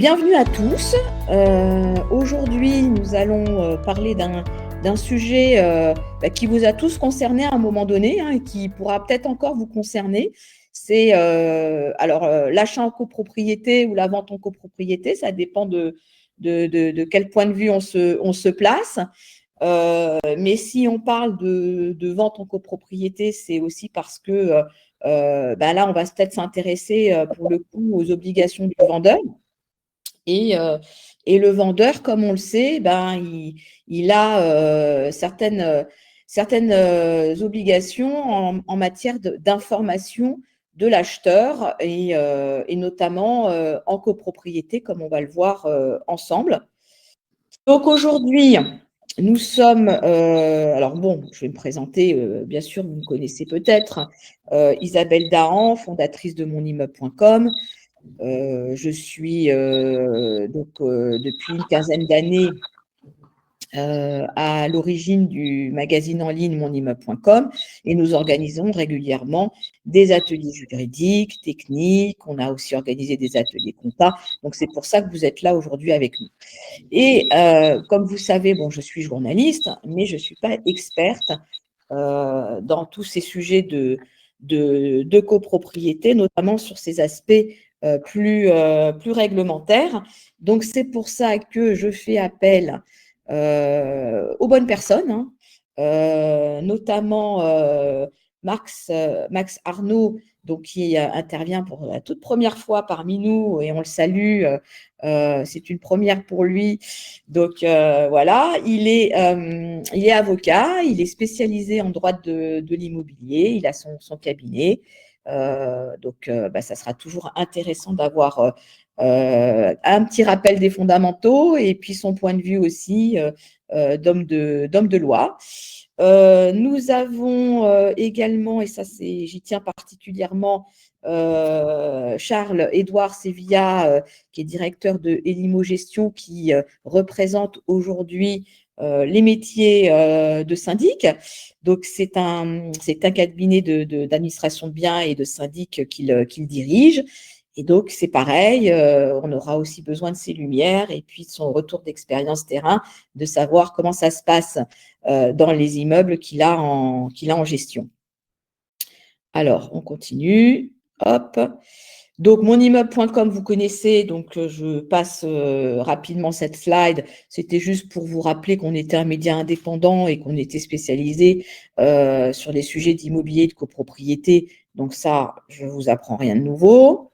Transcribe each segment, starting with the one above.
Bienvenue à tous. Aujourd'hui, nous allons parler d'un sujet qui vous a tous concernés à un moment donné, et qui pourra peut-être encore vous concerner. C'est l'achat en copropriété ou la vente en copropriété, ça dépend de quel point de vue on se place. Mais si on parle de vente en copropriété, c'est aussi parce que là, on va peut-être s'intéresser pour le coup aux obligations du vendeur. Et le vendeur, comme on le sait, il a certaines obligations en matière d'information de l'acheteur et notamment en copropriété, comme on va le voir ensemble. Donc aujourd'hui, nous sommes, alors bon, je vais me présenter, bien sûr, vous me connaissez peut-être, Isabelle Dahan, fondatrice de monimmeuble.com. Je suis depuis une quinzaine d'années à l'origine du magazine en ligne monimmeuble.com et nous organisons régulièrement des ateliers juridiques, techniques. On a aussi organisé des ateliers compta. Donc, c'est pour ça que vous êtes là aujourd'hui avec nous. Et comme vous savez, bon, je suis journaliste, mais je ne suis pas experte dans tous ces sujets de copropriété, notamment sur ces aspects plus réglementaires. Donc, c'est pour ça que je fais appel aux bonnes personnes, notamment Max Arnaud, donc, qui intervient pour la toute première fois parmi nous, et on le salue. C'est une première pour lui. Donc, voilà, il est avocat, il est spécialisé en droit de l'immobilier, il a son cabinet. Ça sera toujours intéressant d'avoir un petit rappel des fondamentaux et puis son point de vue aussi d'homme de loi. Nous avons également, et ça j'y tiens particulièrement, Charles-Édouard Sévilla, qui est directeur de Elimo Gestion, qui représente aujourd'hui les métiers de syndic. Donc, c'est un cabinet d'administration de biens et de syndic qu'il dirige. Et donc, c'est pareil, on aura aussi besoin de ses lumières et puis de son retour d'expérience terrain, de savoir comment ça se passe dans les immeubles qu'il a en gestion. Alors, on continue. Hop. Donc, monimmeuble.com, vous connaissez, donc je passe rapidement cette slide. C'était juste pour vous rappeler qu'on était un média indépendant et qu'on était spécialisé sur les sujets d'immobilier et de copropriété. Donc ça, je ne vous apprends rien de nouveau.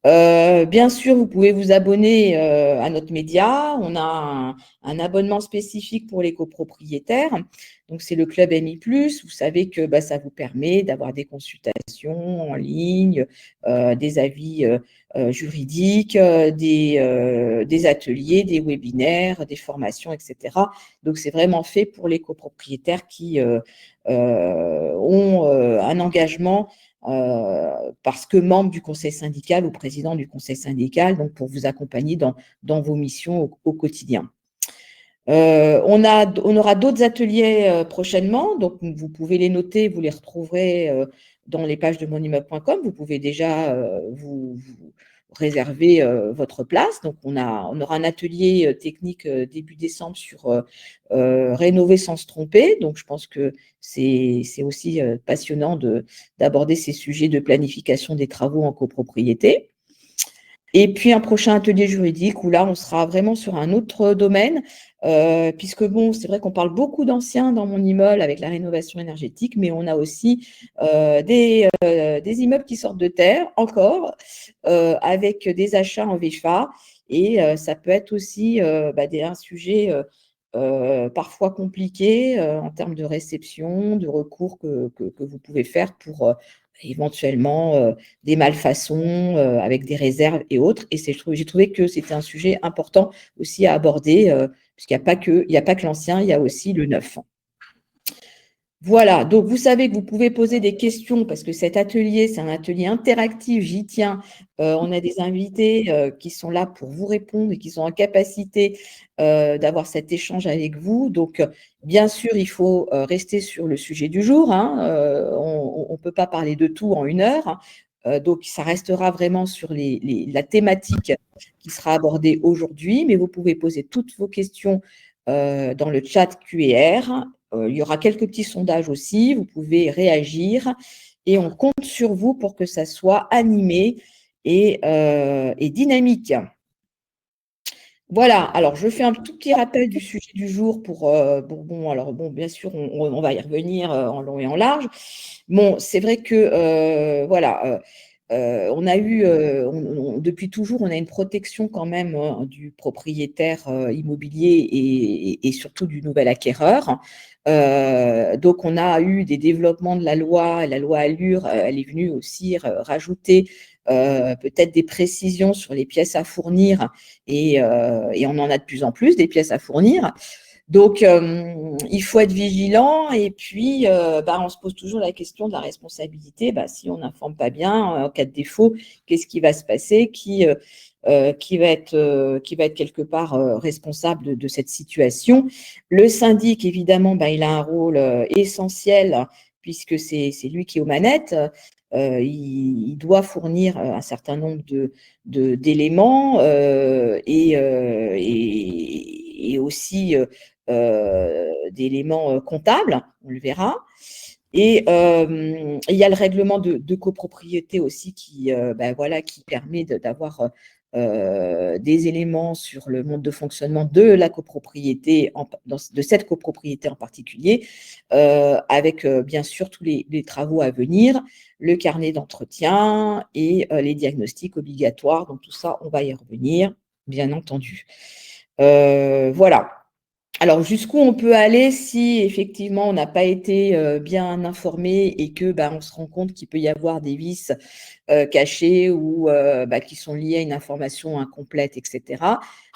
Bien sûr, vous pouvez vous abonner à notre média. On a un abonnement spécifique pour les copropriétaires. Donc, c'est le Club MI+. Vous savez que ça vous permet d'avoir des consultations en ligne, des avis juridiques, des ateliers, des webinaires, des formations, etc. Donc, c'est vraiment fait pour les copropriétaires qui ont un engagement parce que membre du conseil syndical ou président du conseil syndical, donc pour vous accompagner dans vos missions au quotidien. On aura d'autres ateliers prochainement, donc vous pouvez les noter, vous les retrouverez dans les pages de monimmeuble.com. Vous pouvez déjà vous réserver votre place. Donc, on aura un atelier technique début décembre sur rénover sans se tromper. Donc, je pense que c'est aussi passionnant d'aborder ces sujets de planification des travaux en copropriété. Et puis, un prochain atelier juridique où là, on sera vraiment sur un autre domaine, puisque bon, c'est vrai qu'on parle beaucoup d'anciens dans mon immeuble avec la rénovation énergétique, mais on a aussi des immeubles qui sortent de terre encore, avec des achats en VFA. Et ça peut être aussi un sujet parfois compliqué en termes de réception, de recours que vous pouvez faire pour éventuellement des malfaçons avec des réserves et autres. Et j'ai trouvé que c'était un sujet important aussi à aborder, puisqu'il n'y a pas que l'ancien, il y a aussi le neuf. Voilà, donc vous savez que vous pouvez poser des questions parce que cet atelier, c'est un atelier interactif, j'y tiens. On a des invités qui sont là pour vous répondre et qui sont en capacité d'avoir cet échange avec vous. Donc, bien sûr, il faut rester sur le sujet du jour. On ne peut pas parler de tout en 1 heure. Donc, ça restera vraiment sur la thématique qui sera abordée aujourd'hui, mais vous pouvez poser toutes vos questions dans le chat Q&R. Il y aura quelques petits sondages aussi, vous pouvez réagir et on compte sur vous pour que ça soit animé et dynamique. Voilà, alors je fais un tout petit rappel du sujet du jour bien sûr, on va y revenir en long et en large. Bon, c'est vrai que, on a eu, depuis toujours, on a une protection quand même du propriétaire immobilier et surtout du nouvel acquéreur. Donc, on a eu des développements de la loi Allure, elle est venue aussi rajouter peut-être des précisions sur les pièces à fournir et on en a de plus en plus des pièces à fournir. Donc, il faut être vigilant et puis, on se pose toujours la question de la responsabilité. Si on n'informe pas bien, en cas de défaut, qu'est-ce qui va se passer? Qui va être quelque part responsable de cette situation? Le syndic, évidemment, il a un rôle essentiel puisque c'est lui qui est aux manettes. Il doit fournir un certain nombre d'éléments et aussi d'éléments comptables, on le verra. Et il y a le règlement de copropriété aussi qui permet d'avoir des éléments sur le mode de fonctionnement de la copropriété, de cette copropriété en particulier, avec bien sûr tous les travaux à venir, le carnet d'entretien et les diagnostics obligatoires. Donc tout ça, on va y revenir, bien entendu. Voilà. Alors, jusqu'où on peut aller si effectivement on n'a pas été bien informé et que on se rend compte qu'il peut y avoir des vices cachés ou qui sont liés à une information incomplète, etc.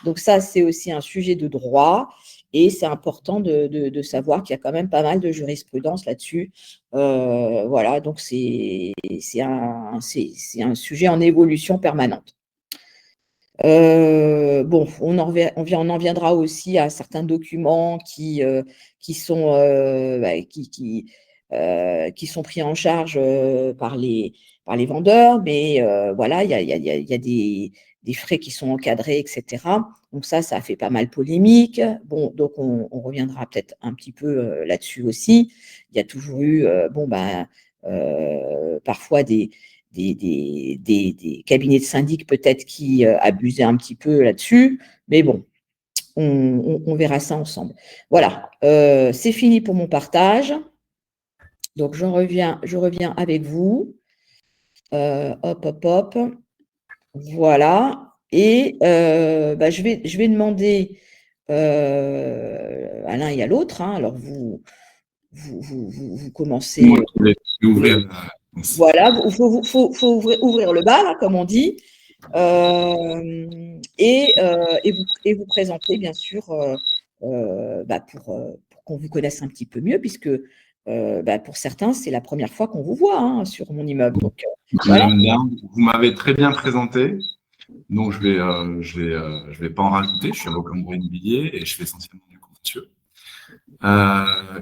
Donc ça, c'est aussi un sujet de droit et c'est important de savoir qu'il y a quand même pas mal de jurisprudence là-dessus. Voilà, donc c'est un sujet en évolution permanente. On en viendra aussi à certains documents qui sont pris en charge par les vendeurs, mais voilà, il y a des frais qui sont encadrés, etc. Donc ça a fait pas mal polémique. Bon, donc on reviendra peut-être un petit peu là-dessus aussi. Il y a toujours eu parfois des cabinets de syndic peut-être qui abusaient un petit peu là-dessus, mais bon, on verra ça ensemble. Voilà, c'est fini pour mon partage. Donc, je reviens avec vous. Hop. Voilà. Et je vais demander à l'un et à l'autre. Alors, vous commencez. Moi, je vais ouvrir. Voilà, il faut ouvrir le bal, hein, comme on dit, et vous présenter, bien sûr, pour qu'on vous connaisse un petit peu mieux, puisque pour certains, c'est la première fois qu'on vous voit sur mon immeuble. Donc, voilà. Vous m'avez très bien présenté, donc je vais pas en rajouter. Je suis avocat en droit immobilier et je fais essentiellement du contentieux.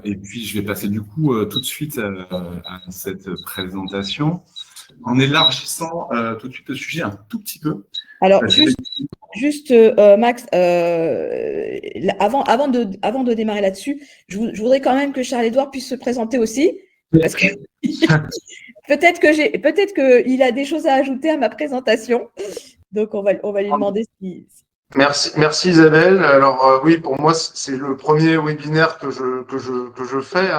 Et puis, je vais passer du coup tout de suite à cette présentation en élargissant tout de suite le sujet un tout petit peu. Alors, juste Max, avant de démarrer là-dessus, je voudrais quand même que Charles-Édouard puisse se présenter aussi, parce que peut-être qu'il a des choses à ajouter à ma présentation. Donc, on va lui demander si… Merci Isabelle. Alors oui, pour moi, c'est le premier webinaire que je fais.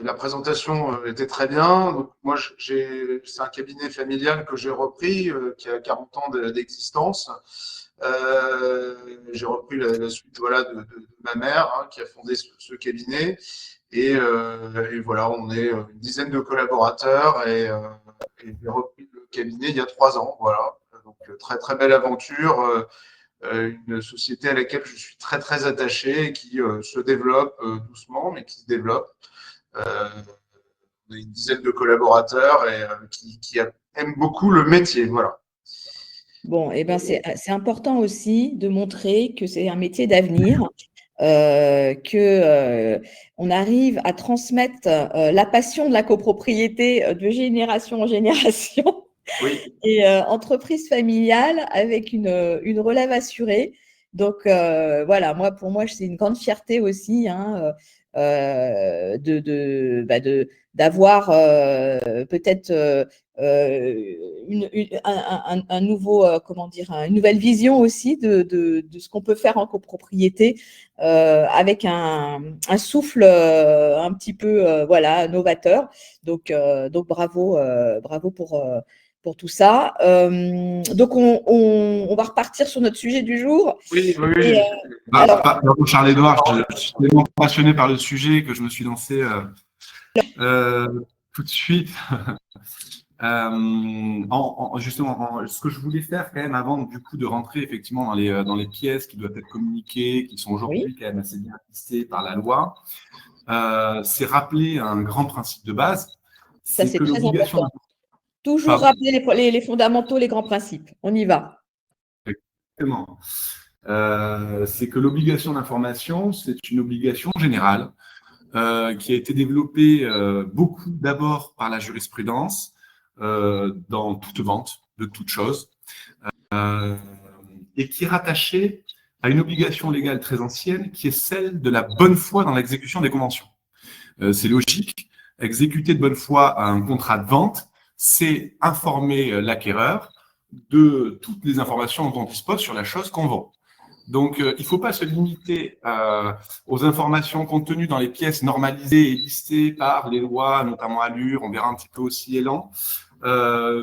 La présentation était très bien. Donc, moi, c'est un cabinet familial que j'ai repris, qui a 40 ans d'existence. J'ai repris la suite de ma mère, qui a fondé ce cabinet. Et voilà, on est une dizaine de collaborateurs et j'ai repris le cabinet il y a 3 ans. Voilà. Donc, très, très belle aventure. Une société à laquelle je suis très, très attaché et qui se développe doucement, mais qui se développe. On a une dizaine de collaborateurs et qui aiment beaucoup le métier. Voilà. Bon, c'est important aussi de montrer que c'est un métier d'avenir. on arrive à transmettre la passion de la copropriété de génération en génération. Oui. Et entreprise familiale avec une relève assurée. Donc, voilà, pour moi, c'est une grande fierté aussi d'avoir peut-être un nouveau, une nouvelle vision aussi de ce qu'on peut faire en copropriété avec un souffle un petit peu novateur. Donc bravo pour tout ça. Donc, on va repartir sur notre sujet du jour. Oui. Et, Pardon, Charles-Édouard, je suis tellement passionné par le sujet que je me suis lancé tout de suite. Justement, ce que je voulais faire quand même avant du coup de rentrer effectivement dans les pièces qui doivent être communiquées, qui sont aujourd'hui quand même assez bien listées par la loi, c'est rappeler un grand principe de base. Ça, c'est que très l'obligation. important. Toujours rappeler les fondamentaux, les grands principes. On y va. Exactement. C'est que l'obligation d'information, c'est une obligation générale qui a été développée beaucoup d'abord par la jurisprudence dans toute vente de toute chose et qui est rattachée à une obligation légale très ancienne qui est celle de la bonne foi dans l'exécution des conventions. C'est logique. Exécuter de bonne foi un contrat de vente, c'est informer l'acquéreur de toutes les informations dont on dispose sur la chose qu'on vend. Donc, il ne faut pas se limiter aux informations contenues dans les pièces normalisées et listées par les lois, notamment Allure, on verra un petit peu aussi Élan,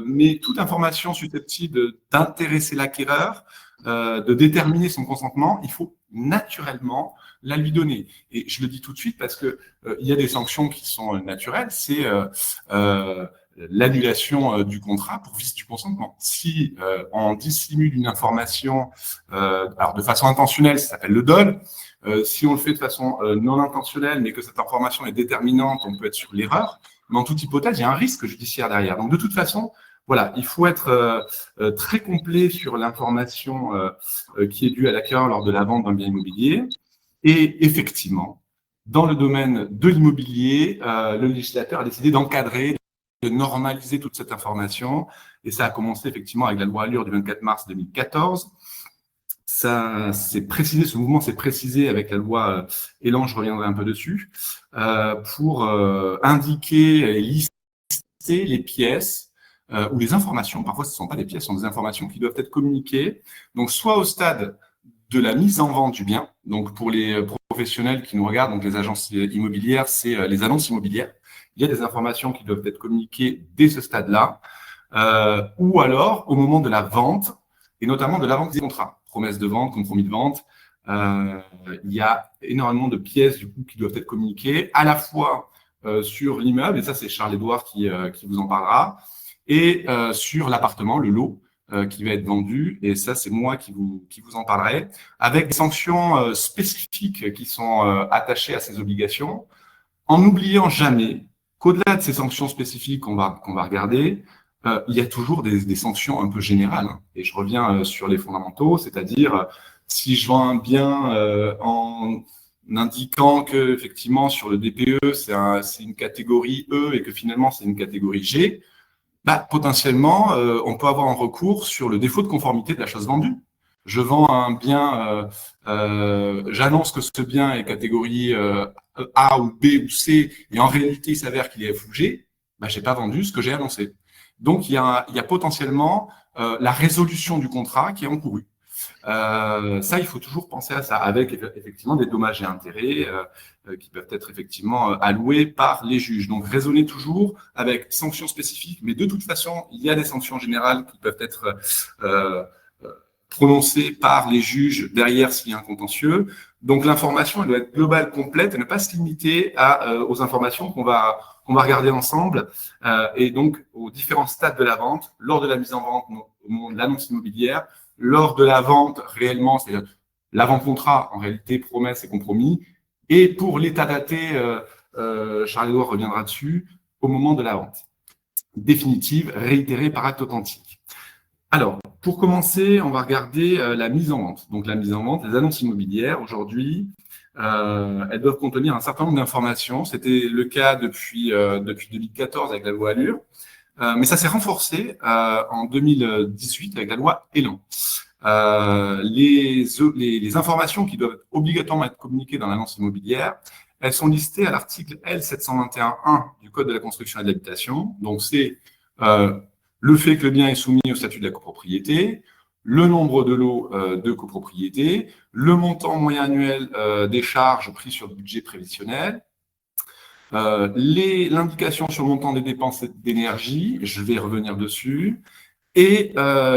mais toute information susceptible d'intéresser l'acquéreur, de déterminer son consentement, il faut naturellement la lui donner. Et je le dis tout de suite parce que il y a des sanctions qui sont naturelles, c'est l'annulation du contrat pour vice du consentement. Si on dissimule une information, alors de façon intentionnelle, ça s'appelle le dol. Si on le fait de façon non intentionnelle, mais que cette information est déterminante, on peut être sur l'erreur. Mais en toute hypothèse, il y a un risque judiciaire derrière. Donc de toute façon, voilà, il faut être très complet sur l'information qui est due à l'acquéreur lors de la vente d'un bien immobilier. Et effectivement, dans le domaine de l'immobilier, le législateur a décidé d'encadrer, de normaliser toute cette information. Et ça a commencé effectivement avec la loi Allure du 24 mars 2014. Ça s'est précisé, ce mouvement s'est précisé avec la loi Élan, je reviendrai un peu dessus, pour indiquer et lister les pièces ou les informations. Parfois, ce ne sont pas des pièces, ce sont des informations qui doivent être communiquées. Donc, soit au stade de la mise en vente du bien. Donc, pour les professionnels qui nous regardent, donc les agences immobilières, c'est les annonces immobilières. Il y a des informations qui doivent être communiquées dès ce stade-là, ou alors au moment de la vente, et notamment de la vente des contrats, promesses de vente, compromis de vente. Il y a énormément de pièces du coup qui doivent être communiquées, à la fois sur l'immeuble, et ça c'est Charles-Édouard qui vous en parlera, et sur l'appartement, le lot, qui va être vendu, et ça c'est moi qui vous en parlerai, avec des sanctions spécifiques qui sont attachées à ces obligations, en n'oubliant jamais qu'au-delà de ces sanctions spécifiques qu'on va regarder, il y a toujours des sanctions un peu générales. Et je reviens sur les fondamentaux, c'est-à-dire si je vends un bien en indiquant que effectivement sur le DPE c'est une catégorie E et que finalement c'est une catégorie G, potentiellement, on peut avoir un recours sur le défaut de conformité de la chose vendue. Je vends un bien, j'annonce que ce bien est catégorie A ou B ou C, et en réalité, il s'avère qu'il est F ou G, je n'ai pas vendu ce que j'ai annoncé. Donc, il y a potentiellement la résolution du contrat qui est encourue. Ça, il faut toujours penser à ça, avec effectivement des dommages et intérêts qui peuvent être effectivement alloués par les juges. Donc, raisonner toujours avec sanctions spécifiques, mais de toute façon, il y a des sanctions générales qui peuvent être prononcées par les juges derrière s'il y a un contentieux. Donc, l'information, elle doit être globale, complète, et ne pas se limiter aux informations qu'on va regarder ensemble, et donc aux différents stades de la vente, lors de la mise en vente, au moment de l'annonce immobilière, lors de la vente réellement, c'est l'avant-contrat, en réalité, promesse et compromis. Et pour l'état daté, Charles-Édouard reviendra dessus, au moment de la vente définitive, réitérée par acte authentique. Alors, pour commencer, on va regarder la mise en vente. Donc, la mise en vente, les annonces immobilières, aujourd'hui, elles doivent contenir un certain nombre d'informations. C'était le cas depuis 2014 avec la loi Allure, mais ça s'est renforcé en 2018 avec la loi Elan. Les informations qui doivent obligatoirement être communiquées dans l'annonce immobilière, elles sont listées à l'article L721.1 du Code de la construction et de l'habitation. Donc, c'est le fait que le bien est soumis au statut de la copropriété, le nombre de lots de copropriété, le montant moyen annuel des charges prises sur le budget prévisionnel, l'indication sur le montant des dépenses d'énergie, je vais revenir dessus, et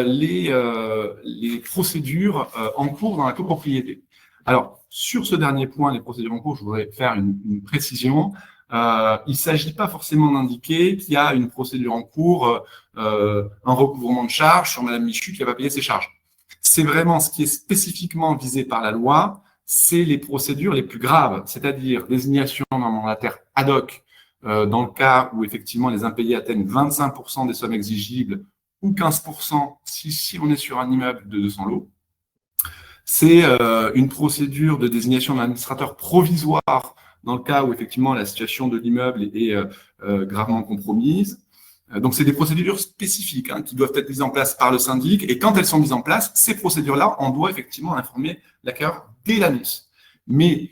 les procédures en cours dans la copropriété. Alors, sur ce dernier point, les procédures en cours, je voudrais faire une précision. Il ne s'agit pas forcément d'indiquer qu'il y a une procédure en cours, un recouvrement de charges sur Madame Michu qui n'a pas payé ses charges. C'est vraiment ce qui est spécifiquement visé par la loi, c'est les procédures les plus graves, c'est-à-dire désignation d'un mandataire ad hoc dans le cas où effectivement les impayés atteignent 25% des sommes exigibles ou 15% si on est sur un immeuble de 200 lots. C'est une procédure de désignation d'un administrateur provisoire dans le cas où effectivement la situation de l'immeuble est gravement compromise. Donc, c'est des procédures spécifiques qui doivent être mises en place par le syndic. Et quand elles sont mises en place, ces procédures-là, on doit effectivement informer l'acquéreur dès l'annonce. Mais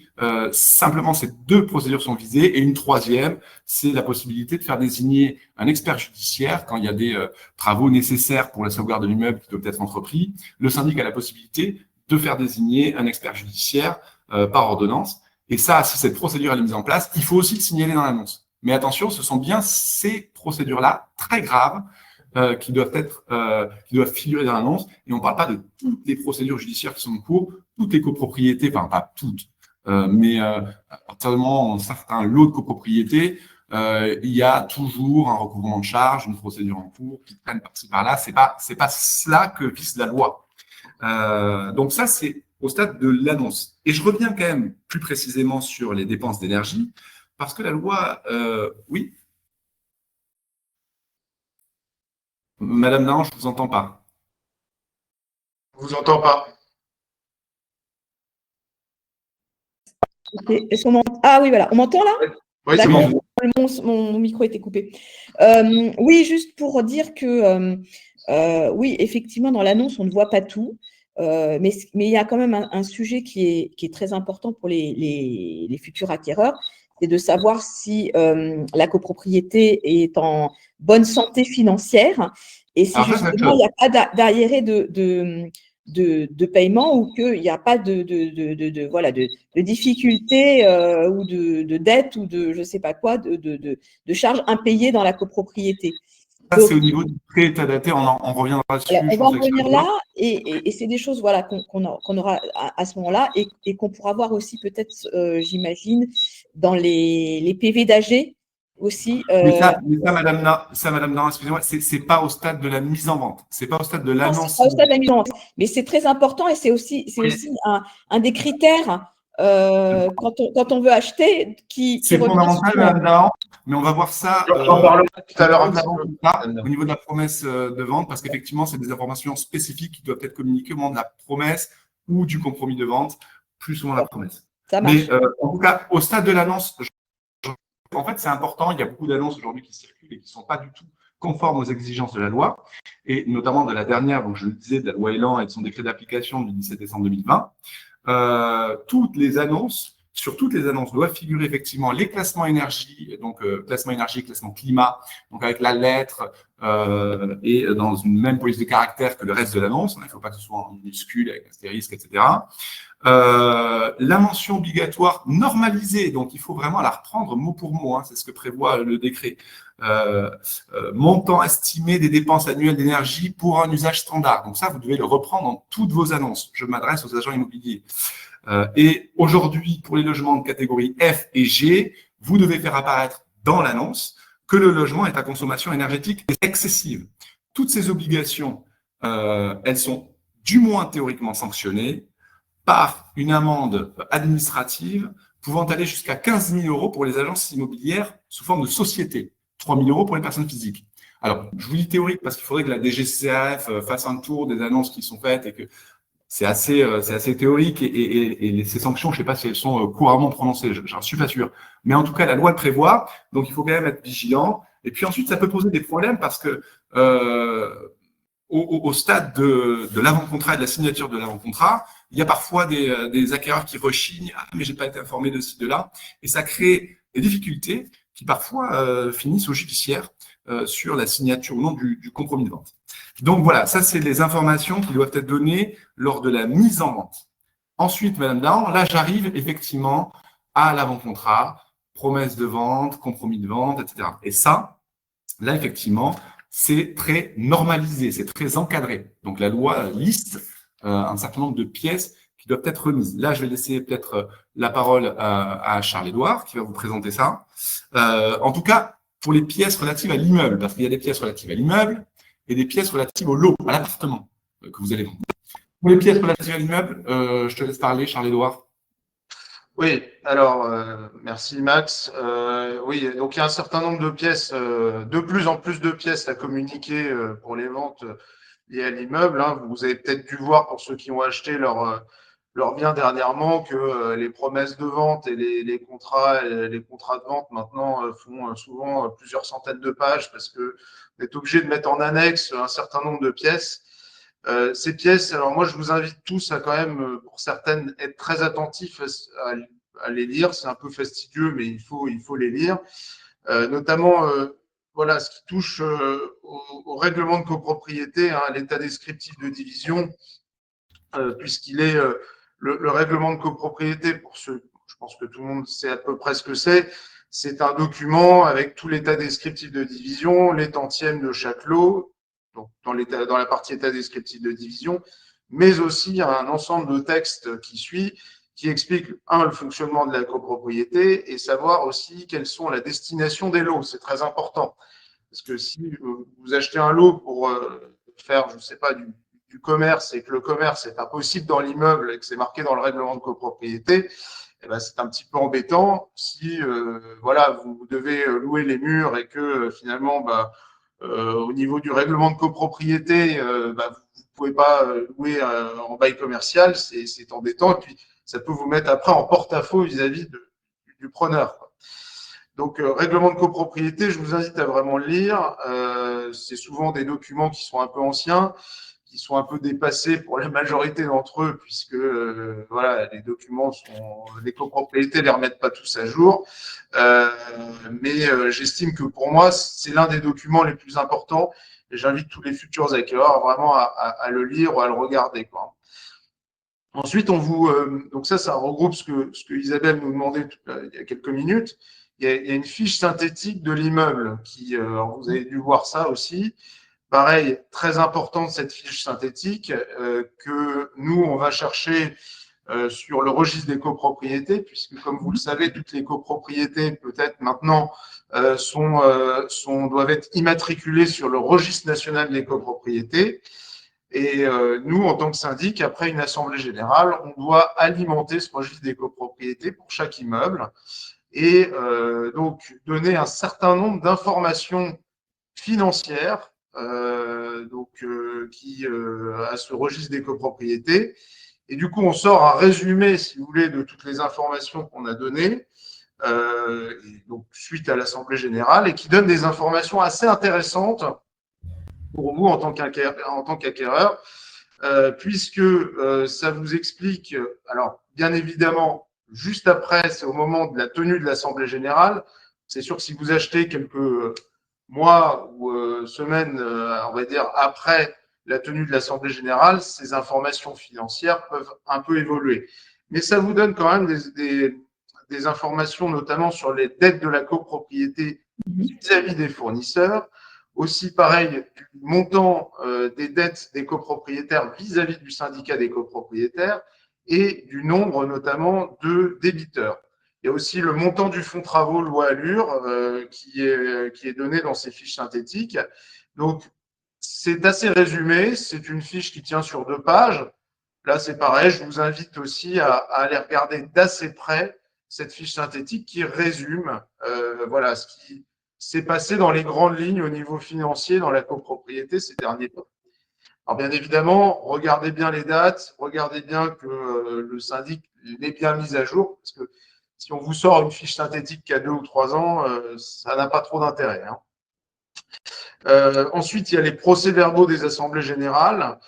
simplement, ces deux procédures sont visées. Et une troisième, c'est la possibilité de faire désigner un expert judiciaire quand il y a des travaux nécessaires pour la sauvegarde de l'immeuble qui doivent être entrepris. Le syndic a la possibilité de faire désigner un expert judiciaire par ordonnance. Et ça, si cette procédure est mise en place, il faut aussi le signaler dans l'annonce. Mais attention, ce sont bien ces procédures-là, très graves, qui doivent figurer dans l'annonce. Et on ne parle pas de toutes les procédures judiciaires qui sont en cours, toutes les copropriétés, enfin pas toutes, mais à partir du moment où certains lots de copropriétés, il y a toujours un recouvrement de charges, une procédure en cours qui traîne par-ci par-là. C'est pas cela que vise la loi. Donc ça, c'est au stade de l'annonce. Et je reviens quand même plus précisément sur les dépenses d'énergie, parce que la loi, oui. Madame Nahan, je ne vous entends pas. Je vous entends pas. Ah oui, voilà. On m'entend là? Oui, c'est bon. Mon micro était coupé. Oui, juste pour dire que, oui, effectivement, dans l'annonce, on ne voit pas tout. Mais il y a quand même un sujet qui est très important pour les futurs acquéreurs, c'est de savoir si la copropriété est en bonne santé financière et si justement il n'y a pas d'arriéré de paiement ou qu'il n'y a pas de difficultés ou de dettes ou de je ne sais pas quoi, de charges impayées dans la copropriété. Ça, c'est au niveau du prêt état daté, on reviendra dessus. On va en revenir là, et c'est des choses voilà, qu'on aura à ce moment-là et qu'on pourra voir aussi peut-être, j'imagine, dans les PV d'AG aussi. Mais ça, Madame Nahan, excusez-moi, c'est pas au stade de la mise en vente, c'est pas au stade de l'annonce. C'est pas au stade de la mise en vente, mais c'est très important et c'est aussi un des critères quand on veut acheter qui c'est fondamental, Madame Nahan, mais on va voir ça tout à l'heure au niveau de la promesse de vente, parce qu'effectivement, c'est des informations spécifiques qui doivent être communiquées au moment de la promesse ou du compromis de vente, plus souvent la promesse. Ça marche. Mais en tout cas, au stade de l'annonce, en fait, c'est important. Il y a beaucoup d'annonces aujourd'hui qui circulent et qui ne sont pas du tout conformes aux exigences de la loi, et notamment de la dernière, donc je le disais, de la loi Elan et de son décret d'application du 17 décembre 2020. Sur toutes les annonces doivent figurer effectivement les classements énergie, donc classement énergie, classement climat, donc avec la lettre et dans une même police de caractère que le reste de l'annonce. Il ne faut pas que ce soit en minuscule avec astérisque, etc. La mention obligatoire normalisée, donc il faut vraiment la reprendre mot pour mot, c'est ce que prévoit le décret. Montant estimé des dépenses annuelles d'énergie pour un usage standard. Donc ça, vous devez le reprendre dans toutes vos annonces. Je m'adresse aux agents immobiliers. Et aujourd'hui, pour les logements de catégorie F et G, vous devez faire apparaître dans l'annonce que le logement est à consommation énergétique excessive. Toutes ces obligations, elles sont du moins théoriquement sanctionnées par une amende administrative pouvant aller jusqu'à 15 000 € pour les agences immobilières sous forme de société, 3 000 € pour les personnes physiques. Alors, je vous dis théorique parce qu'il faudrait que la DGCCRF fasse un tour des annonces qui sont faites et que c'est assez théorique et ces sanctions, je ne sais pas si elles sont couramment prononcées, j'en suis pas sûr. Mais en tout cas, la loi le prévoit, donc il faut quand même être vigilant. Et puis ensuite, ça peut poser des problèmes parce que au stade de l'avant-contrat et de la signature de l'avant-contrat, il y a parfois des acquéreurs qui rechignent, ah, mais j'ai pas été informé de ci, de là, et ça crée des difficultés qui parfois finissent au judiciaire sur la signature ou non du compromis de vente. Donc voilà, ça c'est les informations qui doivent être données lors de la mise en vente. Ensuite, Madame Dahan, là j'arrive effectivement à l'avant-contrat, promesse de vente, compromis de vente, etc. Et ça, là effectivement, c'est très normalisé, c'est très encadré. Donc la loi liste un certain nombre de pièces qui doivent être remises. Là, je vais laisser peut-être la parole à Charles-Édouard qui va vous présenter ça. En tout cas, pour les pièces relatives à l'immeuble, parce qu'il y a des pièces relatives à l'immeuble et des pièces relatives au lot, à l'appartement que vous allez vendre. Pour les pièces relatives à l'immeuble, je te laisse parler, Charles-Édouard. Oui, alors merci Max. Oui, donc il y a un certain nombre de pièces, de plus en plus de pièces à communiquer pour les ventes liées à l'immeuble. Hein. Vous avez peut-être dû voir pour ceux qui ont acheté leur bien dernièrement que les promesses de vente et les contrats de vente maintenant font souvent plusieurs centaines de pages parce que vous êtes obligé de mettre en annexe un certain nombre de pièces. Ces pièces, alors moi je vous invite tous à quand même, pour certaines, être très attentifs à les lire. C'est un peu fastidieux, mais il faut les lire. Notamment, voilà, ce qui touche au règlement de copropriété, hein, l'état descriptif de division, puisqu'il est le règlement de copropriété, pour ceux, je pense que tout le monde sait à peu près ce que c'est. C'est un document avec tout l'état descriptif de division, les tantièmes de chaque lot, donc dans la partie état descriptif de division, mais aussi un ensemble de textes qui suit, qui explique, le fonctionnement de la copropriété et savoir aussi quelles sont la destination des lots. C'est très important. Parce que si vous achetez un lot pour faire, je ne sais pas, du commerce et que le commerce est impossible dans l'immeuble et que c'est marqué dans le règlement de copropriété, eh ben, c'est un petit peu embêtant si voilà, vous devez louer les murs et que finalement, au niveau du règlement de copropriété, vous ne pouvez pas louer en bail commercial, c'est embêtant. Et puis, ça peut vous mettre après en porte-à-faux vis-à-vis du preneur, quoi. Donc, règlement de copropriété, je vous invite à vraiment le lire. C'est souvent des documents qui sont un peu anciens, qui sont un peu dépassés pour la majorité d'entre eux, puisque voilà, les documents les copropriétés ne les remettent pas tous à jour. Mais j'estime que pour moi, c'est l'un des documents les plus importants. Et j'invite tous les futurs acquéreurs vraiment à le lire ou à le regarder, quoi. Ensuite, donc ça regroupe ce que Isabelle nous demandait il y a quelques minutes. Il y a une fiche synthétique de l'immeuble qui, vous avez dû voir ça aussi. Pareil, très importante cette fiche synthétique que nous, on va chercher sur le registre des copropriétés, puisque comme vous le savez, toutes les copropriétés, peut-être maintenant, doivent être immatriculées sur le registre national des copropriétés. Et nous, en tant que syndic, après une assemblée générale, on doit alimenter ce registre des copropriétés pour chaque immeuble et donc donner un certain nombre d'informations financières qui à ce registre des copropriétés. Et du coup, on sort un résumé, si vous voulez, de toutes les informations qu'on a données, donc suite à l'assemblée générale, et qui donne des informations assez intéressantes pour vous en tant qu'acquéreur, puisque ça vous explique, alors bien évidemment, juste après, c'est au moment de la tenue de l'Assemblée générale. C'est sûr que si vous achetez quelques mois ou semaines, on va dire, après la tenue de l'Assemblée générale, ces informations financières peuvent un peu évoluer. Mais ça vous donne quand même des informations, notamment sur les dettes de la copropriété vis-à-vis des fournisseurs. Aussi, pareil, du montant des dettes des copropriétaires vis-à-vis du syndicat des copropriétaires et du nombre notamment de débiteurs. Il y a aussi le montant du fonds travaux loi Allure qui est donné dans ces fiches synthétiques. Donc, c'est assez résumé. C'est une fiche qui tient sur 2 pages. Là, c'est pareil. Je vous invite aussi à aller regarder d'assez près cette fiche synthétique qui résume voilà, ce s'est passé dans les grandes lignes au niveau financier dans la copropriété ces derniers temps. Alors bien évidemment, regardez bien les dates, regardez bien que le syndic l'ait bien mis à jour, parce que si on vous sort une fiche synthétique qui a 2 ou 3 ans, ça n'a pas trop d'intérêt. Ensuite, il y a les procès-verbaux des assemblées générales,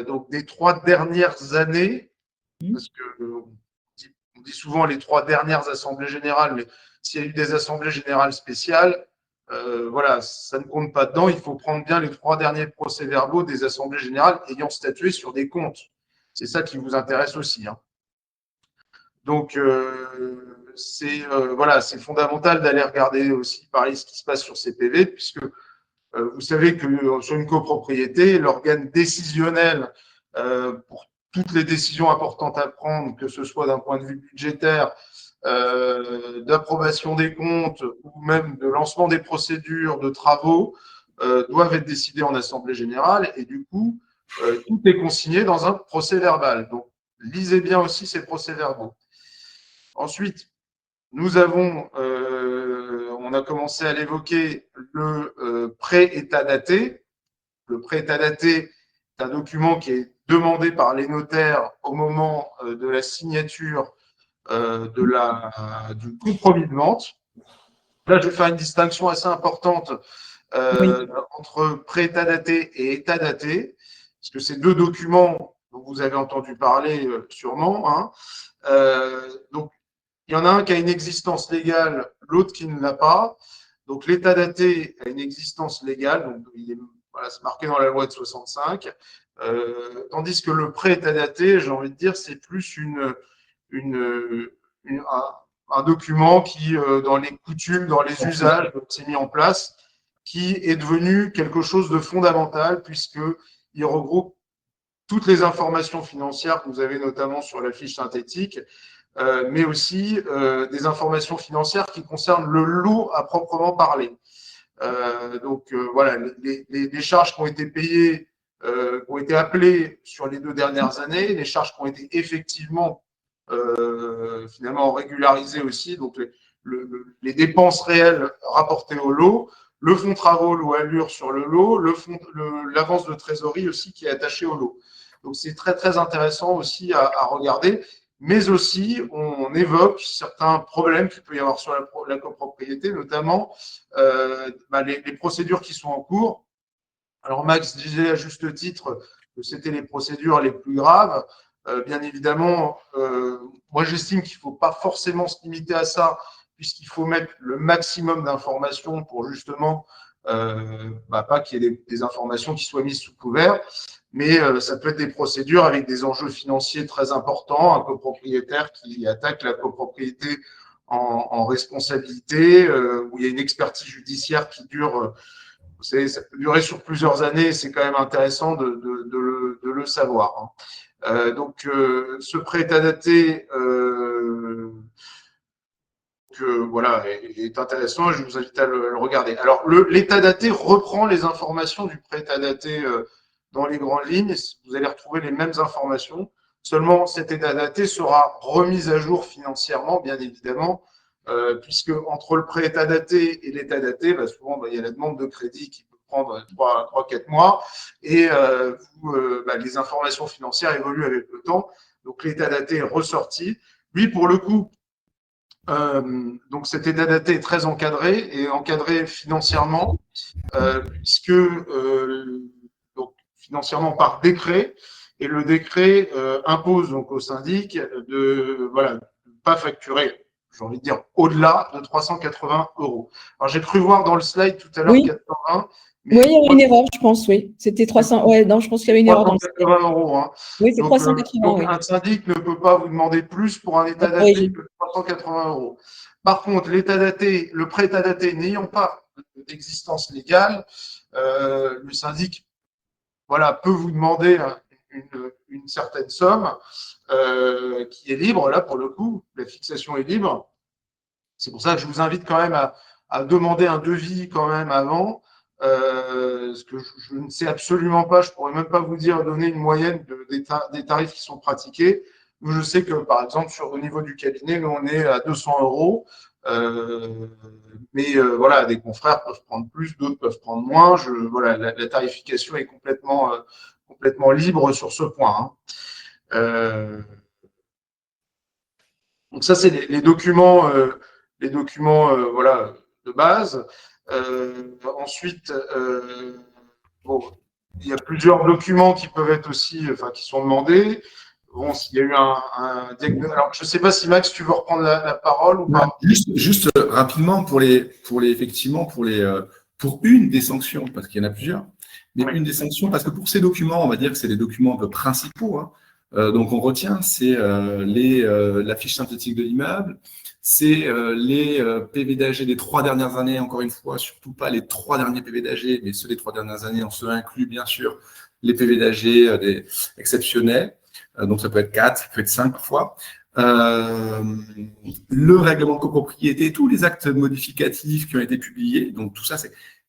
donc des 3 dernières années, parce qu'on dit souvent les 3 dernières assemblées générales, mais s'il y a eu des assemblées générales spéciales, voilà, ça ne compte pas dedans. Il faut prendre bien les 3 derniers procès-verbaux des assemblées générales ayant statué sur des comptes. C'est ça qui vous intéresse aussi. Donc, voilà, c'est fondamental d'aller regarder aussi, pareil, ce qui se passe sur ces PV, puisque vous savez que sur une copropriété, l'organe décisionnel pour toutes les décisions importantes à prendre, que ce soit d'un point de vue budgétaire, d'approbation des comptes ou même de lancement des procédures, de travaux, doivent être décidés en assemblée générale et du coup, tout est consigné dans un procès-verbal. Donc, lisez bien aussi ces procès-verbaux. Ensuite, nous avons, on a commencé à l'évoquer, le pré-état daté. Le pré-état daté est un document qui est demandé par les notaires au moment de la signature du compromis de vente. Là, je vais faire une distinction assez importante entre pré-état daté et état daté, parce que c'est 2 documents dont vous avez entendu parler sûrement. Donc, il y en a un qui a une existence légale, l'autre qui ne l'a pas. Donc, l'état daté a une existence légale, donc voilà, c'est marqué dans la loi de 65. Tandis que le pré-état daté, j'ai envie de dire, c'est plus un document qui, dans les coutumes, dans les usages, s'est mis en place, qui est devenu quelque chose de fondamental, puisqu'il regroupe toutes les informations financières que vous avez notamment sur la fiche synthétique, mais aussi des informations financières qui concernent le lot à proprement parler. Donc voilà, les charges qui ont été payées, qui ont été appelées sur les 2 dernières années, les charges qui ont été effectivement finalement régularisées aussi, donc les dépenses réelles rapportées au lot, le fonds travaux, loi Allure sur le lot, l'avance de trésorerie aussi qui est attachée au lot. Donc c'est très très intéressant aussi à regarder. Mais aussi, on évoque certains problèmes qu'il peut y avoir sur la copropriété, notamment les procédures qui sont en cours. Alors, Max disait à juste titre que c'était les procédures les plus graves. Bien évidemment, moi, j'estime qu'il ne faut pas forcément se limiter à ça, puisqu'il faut mettre le maximum d'informations pour justement pas qu'il y ait des informations qui soient mises sous couvert. Mais ça peut être des procédures avec des enjeux financiers très importants, un copropriétaire qui attaque la copropriété en responsabilité, où il y a une expertise judiciaire qui dure, vous savez, ça peut durer sur plusieurs années, c'est quand même intéressant de le savoir. Donc, ce pré-état daté voilà, est intéressant et je vous invite à le regarder. Alors, l'état daté reprend les informations du pré-état daté dans les grandes lignes. Vous allez retrouver les mêmes informations. Seulement, cet état daté sera remis à jour financièrement, bien évidemment, puisque entre le pré-état daté et l'état daté, souvent, il y a la demande de crédit qui peut prendre 3-4 mois et les informations financières évoluent avec le temps. Donc, l'état daté est ressorti. Lui, pour le coup, donc cet état daté est très encadré et encadré financièrement, puisque donc financièrement par décret, et le décret impose donc au syndic de ne pas facturer, j'ai envie de dire, au-delà de 380 €. Alors j'ai cru voir dans le slide tout à l'heure 420. Oui, il y avait une erreur, je pense, oui. C'était 300. Ouais, non, je pense qu'il y avait une erreur dans le slide. 380 €. Oui, c'est 380, donc, oui. un syndic ne peut pas vous demander plus pour un état daté que 380 €. Par contre, l'état daté, le pré-état daté n'ayant pas d'existence légale, le syndic peut vous demander une certaine somme qui est libre. Là, pour le coup, la fixation est libre. C'est pour ça que je vous invite quand même à demander un devis quand même avant. Ce que je ne sais absolument pas, je ne pourrais même pas vous dire donner une moyenne des tarifs qui sont pratiqués. Je sais que, par exemple, au niveau du cabinet, nous, on est à 200 €. Mais voilà, des confrères peuvent prendre plus, d'autres peuvent prendre moins. Voilà, la tarification est complètement libre sur ce point. Donc ça, c'est les documents, voilà, de base. Ensuite, bon, il y a plusieurs documents qui peuvent être aussi, qui sont demandés. Bon, s'il y a eu un diagnostic. Alors, je ne sais pas si Max, tu veux reprendre la parole ou pas. Juste rapidement pour une des sanctions, parce qu'il y en a plusieurs, mais une des sanctions, parce que pour ces documents, on va dire que c'est les documents un peu principaux. Donc on retient, c'est la fiche synthétique de l'immeuble, c'est les PV d'AG des 3 dernières années, encore une fois, surtout pas les 3 derniers PV d'AG, mais ceux des 3 dernières années, on se inclut bien sûr les PV d'AG des exceptionnels. Donc ça peut être 4, ça peut être 5 parfois. Le règlement de copropriété, tous les actes modificatifs qui ont été publiés, donc tout ça,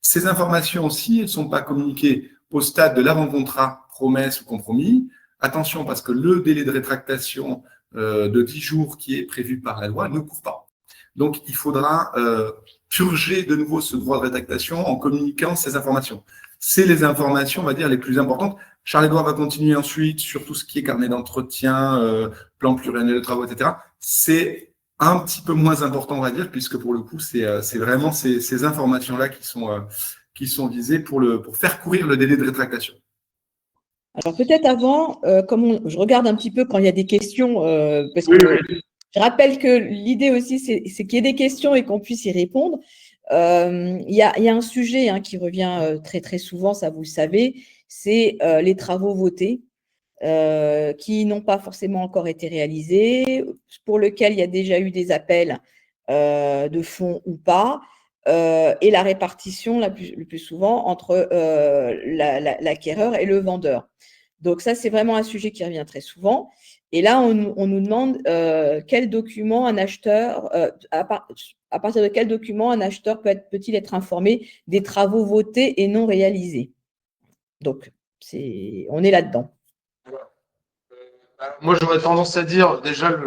ces informations aussi, elles ne sont pas communiquées au stade de l'avant-contrat, promesse ou compromis. Attention, parce que le délai de rétractation de 10 jours qui est prévu par la loi ne court pas. Donc, il faudra purger de nouveau ce droit de rétractation en communiquant ces informations. C'est les informations, on va dire, les plus importantes. Charles-Édouard va continuer ensuite sur tout ce qui est carnet d'entretien, plan pluriannuel de travaux, etc. C'est un petit peu moins important, on va dire, puisque pour le coup, c'est vraiment ces informations-là qui sont visées pour faire courir le délai de rétractation. Alors peut-être avant, je regarde un petit peu quand il y a des questions, parce que je rappelle que l'idée aussi, c'est qu'il y ait des questions et qu'on puisse y répondre. Il y a un sujet qui revient très, très souvent, ça vous le savez, c'est les travaux votés qui n'ont pas forcément encore été réalisés, pour lesquels il y a déjà eu des appels de fonds ou pas, et la répartition le plus souvent entre l'acquéreur et le vendeur. Donc ça, c'est vraiment un sujet qui revient très souvent. Et là, on nous demande quel document un acheteur, à partir de quel document un acheteur peut-il être informé des travaux votés et non réalisés. Donc, on est là-dedans. Moi, j'aurais tendance à dire déjà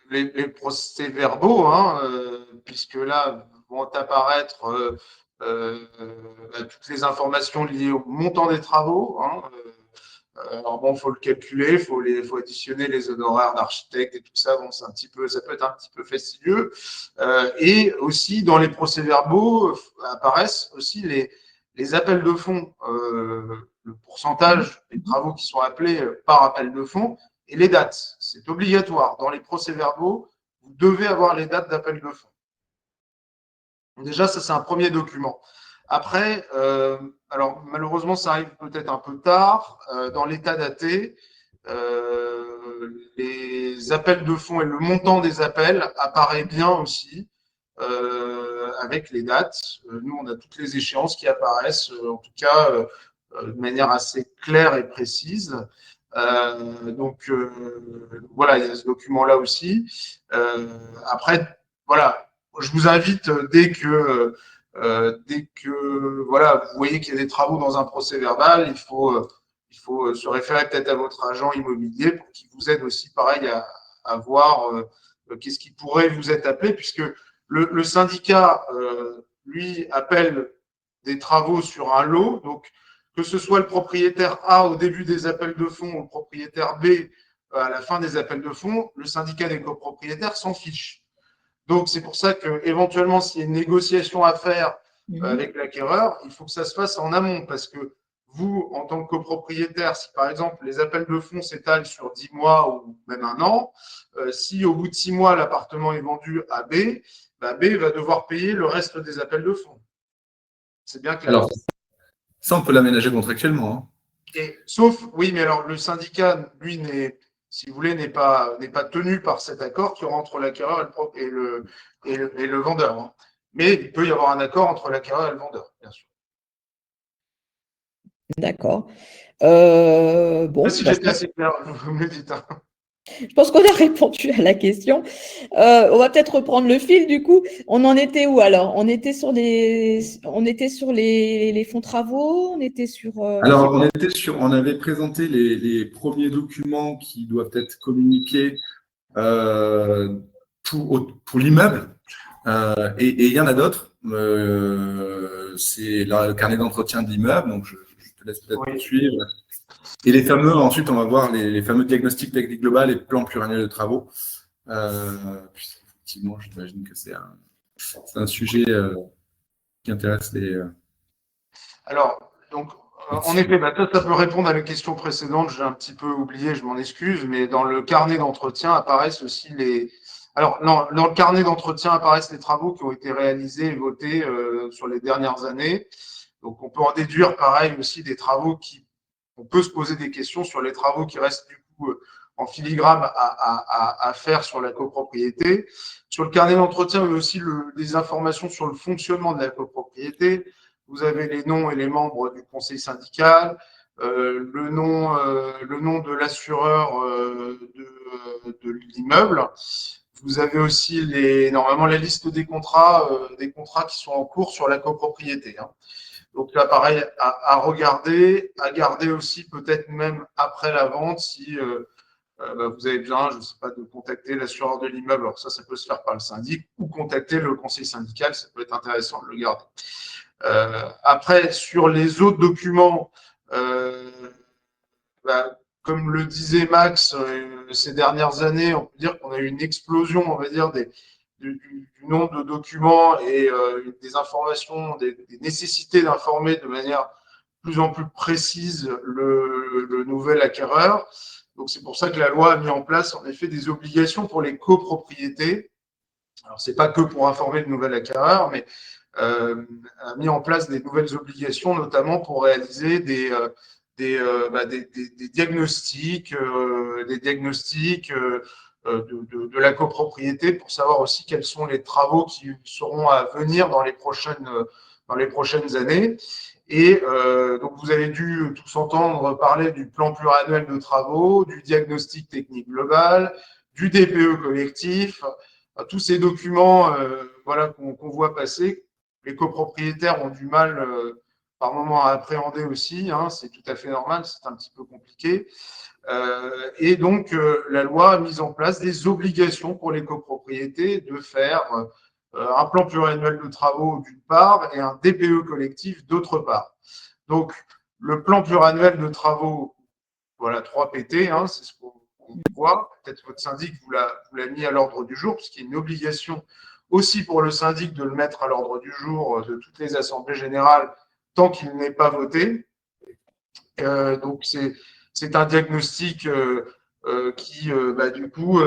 les procès-verbaux, puisque là vont apparaître toutes les informations liées au montant des travaux. Alors bon, il faut le calculer, il faut additionner les honoraires d'architecte et tout ça. Bon, ça peut être un petit peu fastidieux. Et aussi, dans les procès-verbaux apparaissent aussi les appels de fonds, le pourcentage des travaux qui sont appelés par appel de fonds et les dates. C'est obligatoire. Dans les procès-verbaux, vous devez avoir les dates d'appel de fonds. Déjà, ça, c'est un premier document. Après, alors malheureusement, ça arrive peut-être un peu tard. Dans l'état daté, les appels de fonds et le montant des appels apparaît bien aussi avec les dates. Nous, on a toutes les échéances qui apparaissent, en tout cas de manière assez claire et précise. Donc voilà, il y a ce document-là aussi. Après, voilà, je vous invite dès que voilà, vous voyez qu'il y a des travaux dans un procès verbal, il faut se référer peut-être à votre agent immobilier pour qu'il vous aide aussi, pareil, à voir qu'est-ce qui pourrait vous être appelé, puisque le syndicat, lui, appelle des travaux sur un lot. Donc, que ce soit le propriétaire A au début des appels de fonds ou le propriétaire B à la fin des appels de fonds, le syndicat des copropriétaires s'en fiche. Donc, c'est pour ça qu'éventuellement, s'il y a une négociation à faire avec l'acquéreur, il faut que ça se fasse en amont, parce que vous, en tant que copropriétaire, si par exemple les appels de fonds s'étalent sur 10 mois ou même un an, si au bout de 6 mois, l'appartement est vendu à B, B va devoir payer le reste des appels de fonds. C'est bien clair. Alors, ça, on peut l'aménager contractuellement. Oui, mais alors le syndicat, lui, si vous voulez, n'est pas tenu par cet accord qui aura entre l'acquéreur et le vendeur. Mais il peut y avoir un accord entre l'acquéreur et le vendeur, bien sûr. D'accord. Bon, si j'étais assez clair, vous me le dites. Je pense qu'on a répondu à la question. On va peut-être reprendre le fil du coup. On en était où alors? On était sur les fonds travaux, on était sur… Alors, on avait présenté les premiers documents qui doivent être communiqués pour l'immeuble. Et il y en a d'autres. C'est le carnet d'entretien de l'immeuble, donc je te laisse peut-être poursuivre. Et les fameux, ensuite, on va voir les fameux diagnostics techniques globales et plans pluriannuels de travaux. Effectivement, j'imagine que c'est un sujet qui intéresse les. Alors, donc, en effet, ça peut répondre à la question précédente. J'ai un petit peu oublié, je m'en excuse, mais dans le carnet d'entretien apparaissent aussi les. Alors, non, dans le carnet d'entretien apparaissent les travaux qui ont été réalisés et votés sur les dernières années. Donc, on peut en déduire, pareil, aussi des travaux on peut se poser des questions sur les travaux qui restent du coup en filigrane à faire sur la copropriété. Sur le carnet d'entretien, il y a aussi des informations sur le fonctionnement de la copropriété. Vous avez les noms et les membres du conseil syndical, le nom de l'assureur de l'immeuble. Vous avez aussi normalement la liste des contrats qui sont en cours sur la copropriété. Donc là, pareil, à regarder, à garder aussi peut-être même après la vente si vous avez besoin, je ne sais pas, de contacter l'assureur de l'immeuble. Alors ça peut se faire par le syndic ou contacter le conseil syndical, ça peut être intéressant de le garder. Après, sur les autres documents, comme le disait Max, ces dernières années, on peut dire qu'on a eu une explosion, on va dire, du nombre de documents et des informations, des nécessités d'informer de manière plus en plus précise le nouvel acquéreur. Donc, c'est pour ça que la loi a mis en place, en effet, des obligations pour les copropriétés. Alors, ce n'est pas que pour informer le nouvel acquéreur, mais a mis en place des nouvelles obligations, notamment pour réaliser des diagnostics, de la copropriété pour savoir aussi quels sont les travaux qui seront à venir dans les prochaines années. Et donc, vous avez dû tous entendre parler du plan pluriannuel de travaux, du diagnostic technique global, du DPE collectif, tous ces documents qu'on voit passer. Les copropriétaires ont du mal par moment à appréhender aussi, c'est tout à fait normal, c'est un petit peu compliqué. Et donc, la loi a mis en place des obligations pour les copropriétés de faire un plan pluriannuel de travaux d'une part et un DPE collectif d'autre part. Donc, le plan pluriannuel de travaux, voilà, 3PT, c'est ce qu'on voit. Peut-être votre syndic vous l'a mis à l'ordre du jour, puisqu'il y a une obligation aussi pour le syndic de le mettre à l'ordre du jour de toutes les assemblées générales tant qu'il n'est pas voté. Donc, c'est un diagnostic qui, du coup,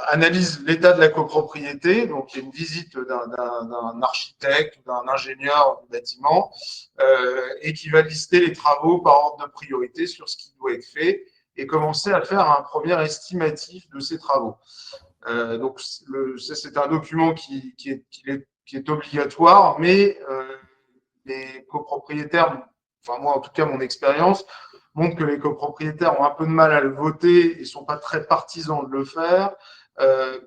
analyse l'état de la copropriété. Donc, il y a une visite d'un architecte ou d'un ingénieur du bâtiment et qui va lister les travaux par ordre de priorité sur ce qui doit être fait et commencer à faire un premier estimatif de ces travaux. Donc, c'est un document qui est obligatoire, mais les copropriétaires, enfin moi en tout cas mon expérience, montre que les copropriétaires ont un peu de mal à le voter et ne sont pas très partisans de le faire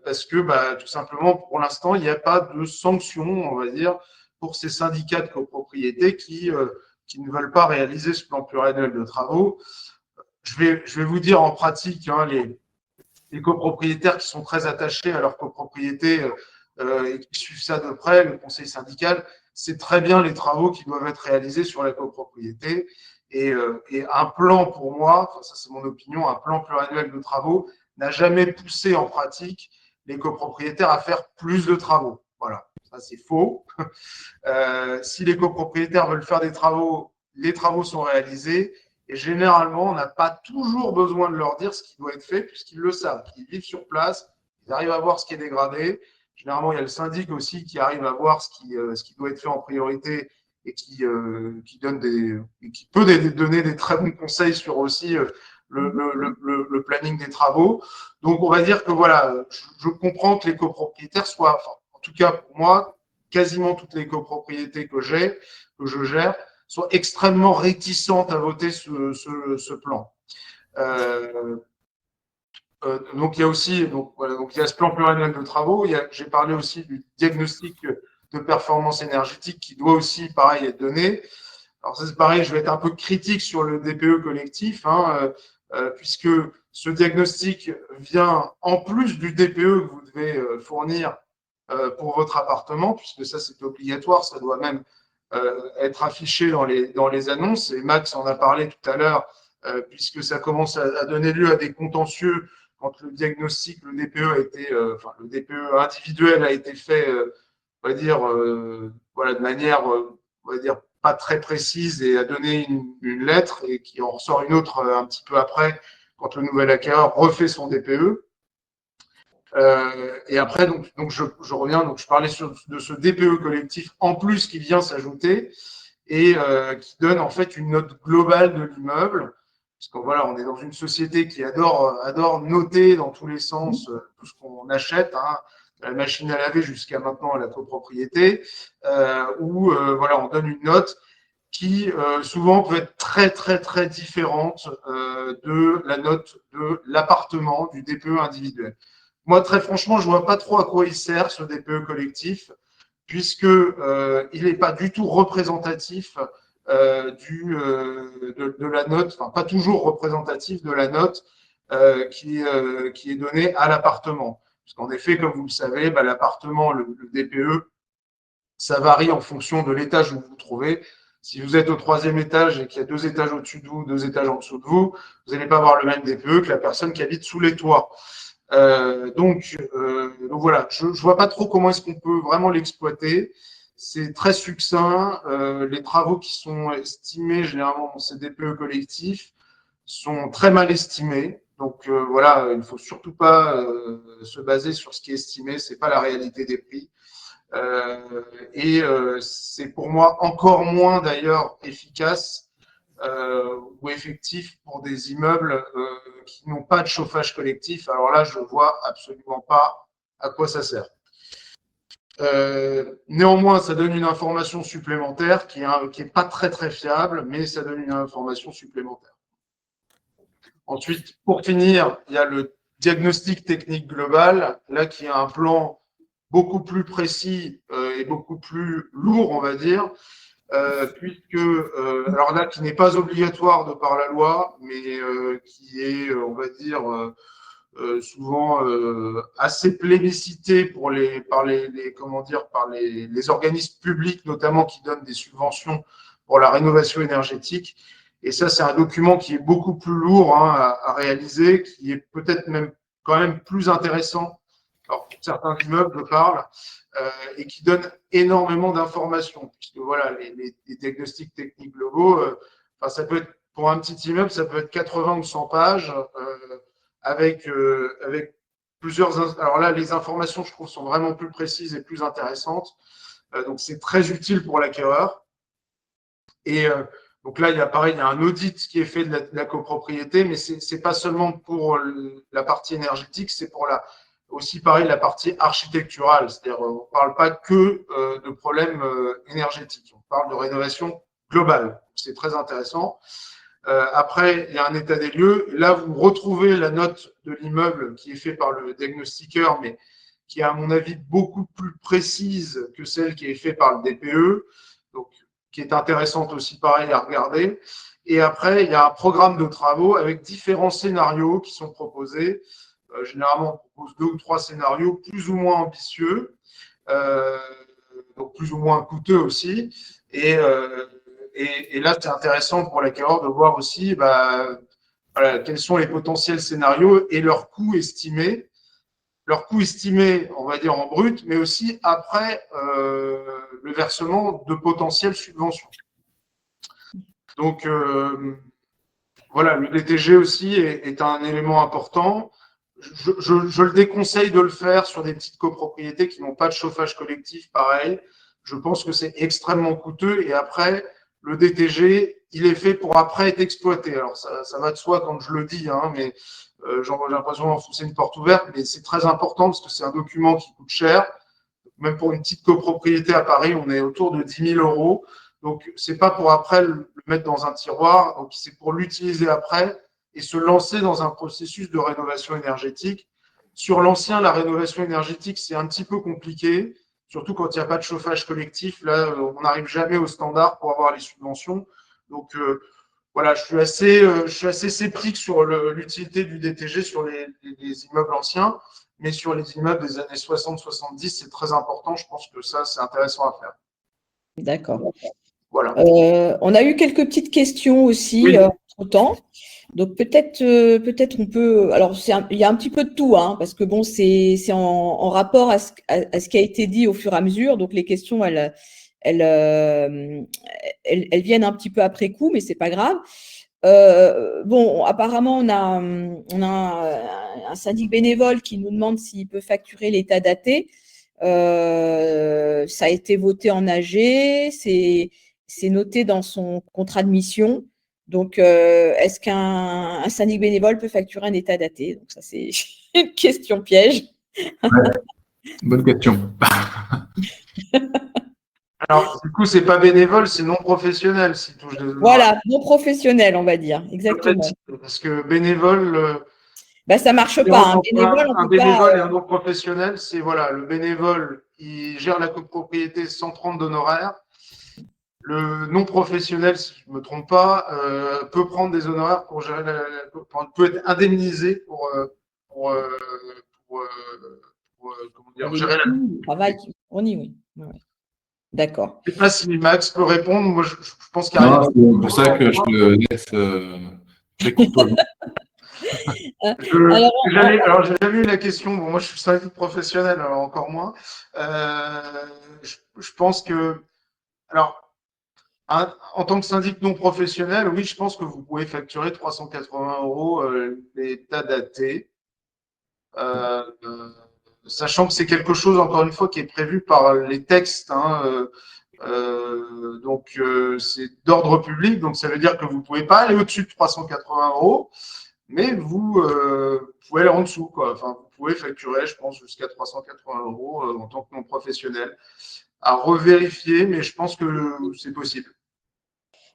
parce que tout simplement pour l'instant il n'y a pas de sanction, on va dire, pour ces syndicats de copropriété qui ne veulent pas réaliser ce plan pluriannuel de travaux. Je vais vous dire en pratique, les copropriétaires qui sont très attachés à leur copropriété et qui suivent ça de près, le conseil syndical, c'est très bien les travaux qui doivent être réalisés sur la copropriété. Et un plan, pour moi, enfin, ça c'est mon opinion, un plan pluriannuel de travaux n'a jamais poussé en pratique les copropriétaires à faire plus de travaux. Voilà, ça c'est faux. Si les copropriétaires veulent faire des travaux, les travaux sont réalisés. Et généralement, on n'a pas toujours besoin de leur dire ce qui doit être fait, puisqu'ils le savent. Ils vivent sur place, ils arrivent à voir ce qui est dégradé. Généralement, il y a le syndic aussi qui arrive à voir ce qui doit être fait en priorité et qui peut donner des très bons conseils sur aussi le planning des travaux. Donc, on va dire que voilà, je comprends que les copropriétaires soient, enfin, en tout cas pour moi, quasiment toutes les copropriétés que je gère, sont extrêmement réticentes à voter ce plan. Donc, il y a aussi donc il y a ce plan pluriannuel de travaux. J'ai parlé aussi du diagnostic de performance énergétique qui doit aussi, pareil, être donné. Alors, ça, c'est pareil, je vais être un peu critique sur le DPE collectif, puisque ce diagnostic vient en plus du DPE que vous devez fournir pour votre appartement, puisque ça, c'est obligatoire, ça doit même être affiché dans les annonces. Et Max en a parlé tout à l'heure, puisque ça commence à donner lieu à des contentieux quand le diagnostic, le DPE a été, le DPE individuel a été fait, on va dire, voilà, de manière, on va dire, pas très précise et a donné une lettre et qui en ressort une autre un petit peu après quand le nouvel acquéreur refait son DPE. Et après, donc je reviens, donc je parlais de ce DPE collectif en plus qui vient s'ajouter et qui donne en fait une note globale de l'immeuble. Parce que voilà, on est dans une société qui adore noter dans tous les sens tout ce qu'on achète, hein, de la machine à laver jusqu'à maintenant à la copropriété, où voilà, on donne une note qui souvent peut être très très très différente de la note de l'appartement, du DPE individuel. Moi, très franchement, je ne vois pas trop à quoi il sert ce DPE collectif, puisque il n'est pas du tout représentatif de la note, enfin pas toujours représentatif de la note qui est donnée à l'appartement. Parce qu'en effet, comme vous le savez, bah, l'appartement, le DPE, ça varie en fonction de l'étage où vous vous trouvez. Si vous êtes au 3e étage et qu'il y a 2 étages au-dessus de vous, 2 étages en dessous de vous, vous n'allez pas avoir le même DPE que la personne qui habite sous les toits. Donc voilà, je ne vois pas trop comment est-ce qu'on peut vraiment l'exploiter. C'est très succinct. Les travaux qui sont estimés généralement dans ces DPE collectifs sont très mal estimés. Donc voilà, il ne faut surtout pas se baser sur ce qui est estimé. Ce n'est pas la réalité des prix. C'est pour moi encore moins d'ailleurs efficace ou effectif pour des immeubles qui n'ont pas de chauffage collectif. Alors là, je ne vois absolument pas à quoi ça sert. Néanmoins, ça donne une information supplémentaire qui est pas très très fiable, mais ça donne une information supplémentaire. Ensuite, pour finir, il y a le diagnostic technique global, là qui a un plan beaucoup plus précis et beaucoup plus lourd, on va dire, puisque, alors là, qui n'est pas obligatoire de par la loi, mais qui est, on va dire, souvent assez plébiscité par les organismes publics, notamment qui donnent des subventions pour la rénovation énergétique. Et ça, c'est un document qui est beaucoup plus lourd à réaliser, qui est peut-être même quand même plus intéressant. Alors, pour certains immeubles, je parle, et qui donne énormément d'informations, puisque voilà, les diagnostics techniques globaux, ça peut être, pour un petit immeuble, ça peut être 80 ou 100 pages, avec plusieurs. Alors là, les informations, je trouve, sont vraiment plus précises et plus intéressantes. Donc, c'est très utile pour l'acquéreur. Et donc là, il y a un audit qui est fait de la copropriété, mais ce n'est pas seulement pour la partie énergétique, c'est pour aussi pareil la partie architecturale. C'est-à-dire, on ne parle pas que de problèmes énergétiques, on parle de rénovation globale. C'est très intéressant. Après, il y a un état des lieux. Là, vous retrouvez la note de l'immeuble qui est faite par le diagnostiqueur, mais qui est, à mon avis, beaucoup plus précise que celle qui est faite par le DPE. Donc, qui est intéressante aussi, pareil, à regarder. Et après, il y a un programme de travaux avec différents scénarios qui sont proposés. Généralement, on propose 2 ou 3 scénarios plus ou moins ambitieux, donc plus ou moins coûteux aussi. Et là, c'est intéressant pour l'acquéreur de voir aussi voilà, quels sont les potentiels scénarios et leurs coûts estimés. Leur coût estimé, on va dire en brut, mais aussi après le versement de potentielles subventions. Donc, voilà, le DTG aussi est un élément important. Je le déconseille de le faire sur des petites copropriétés qui n'ont pas de chauffage collectif, pareil. Je pense que c'est extrêmement coûteux et après, le DTG, il est fait pour après être exploité. Alors, ça va de soi quand je le dis, mais j'ai l'impression d'enfoncer une porte ouverte, mais c'est très important parce que c'est un document qui coûte cher. Même pour une petite copropriété à Paris, on est autour de 10 000 €. Donc, ce n'est pas pour après le mettre dans un tiroir, donc c'est pour l'utiliser après et se lancer dans un processus de rénovation énergétique. Sur l'ancien, la rénovation énergétique, c'est un petit peu compliqué, surtout quand il n'y a pas de chauffage collectif. Là, on n'arrive jamais au standard pour avoir les subventions. Donc, voilà, je suis assez sceptique sur l'utilité du DTG sur les les immeubles anciens, mais sur les immeubles des années 60-70, c'est très important. Je pense que ça, c'est intéressant à faire. D'accord. Voilà. On a eu quelques petites questions aussi Oui. entre-temps. Donc peut-être on peut. Alors il y a un petit peu de tout, hein, parce que bon, c'est en rapport à ce qui a été dit au fur et à mesure. Donc les questions, elles viennent un petit peu après coup, mais c'est pas grave. Bon, apparemment, on a un syndic bénévole qui nous demande s'il peut facturer l'état daté. Ça a été voté en AG, c'est noté dans son contrat de mission. Donc, est-ce qu'un syndic bénévole peut facturer un état daté? Donc, ça, c'est une question piège. Ouais, bonne question. Alors, du coup, c'est pas bénévole, c'est non professionnel s'il touche des honoraires. Voilà, non professionnel, on va dire, exactement. Parce que bénévole, Bah, ça marche pas. Un bénévole, on un peut pas. bénévole et un non professionnel, c'est voilà, le bénévole, il gère la copropriété sans prendre d'honoraires. Le non professionnel, si je ne me trompe pas, peut prendre des honoraires pour gérer peut être indemnisé pour comment dire, Les gérer la. coûts, le travail qui fournit, oui. Ouais, ouais. D'accord. Je ne sais pas si Max peut répondre. Moi, je pense qu'il y a Non, rien. c'est pour ça que je le laisse répondre. Alors, J'ai jamais eu la question. Bon, moi, je suis syndic professionnel, alors encore moins. Je pense que, alors, en tant que syndic non professionnel, oui, je pense que vous pouvez facturer 380 € l'état daté, sachant que c'est quelque chose, encore une fois, qui est prévu par les textes. Hein, donc, c'est d'ordre public, donc ça veut dire que vous ne pouvez pas aller au-dessus de 380 €. Mais vous pouvez aller en dessous, quoi. Enfin, vous pouvez facturer, je pense, jusqu'à 380 € en tant que non professionnel. À revérifier, mais je pense que c'est possible.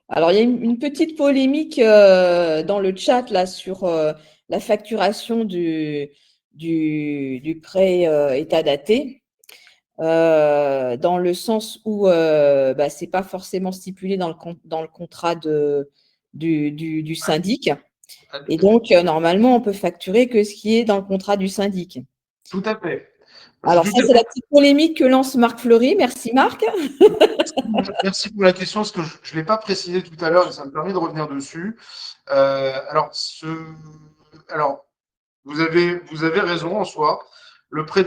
Alors, il y a une petite polémique dans le chat là sur la facturation du prêt état daté, dans le sens où bah, c'est pas forcément stipulé dans le contrat du syndic. Et donc, normalement, on peut facturer que ce qui est dans le contrat du syndic. Tout à fait. Alors, ça, c'est la petite polémique que lance Marc Fleury. Merci, Marc. Merci pour la question, parce que je ne l'ai pas précisé tout à l'heure et ça me permet de revenir dessus. Alors, vous avez raison en soi. Le prêt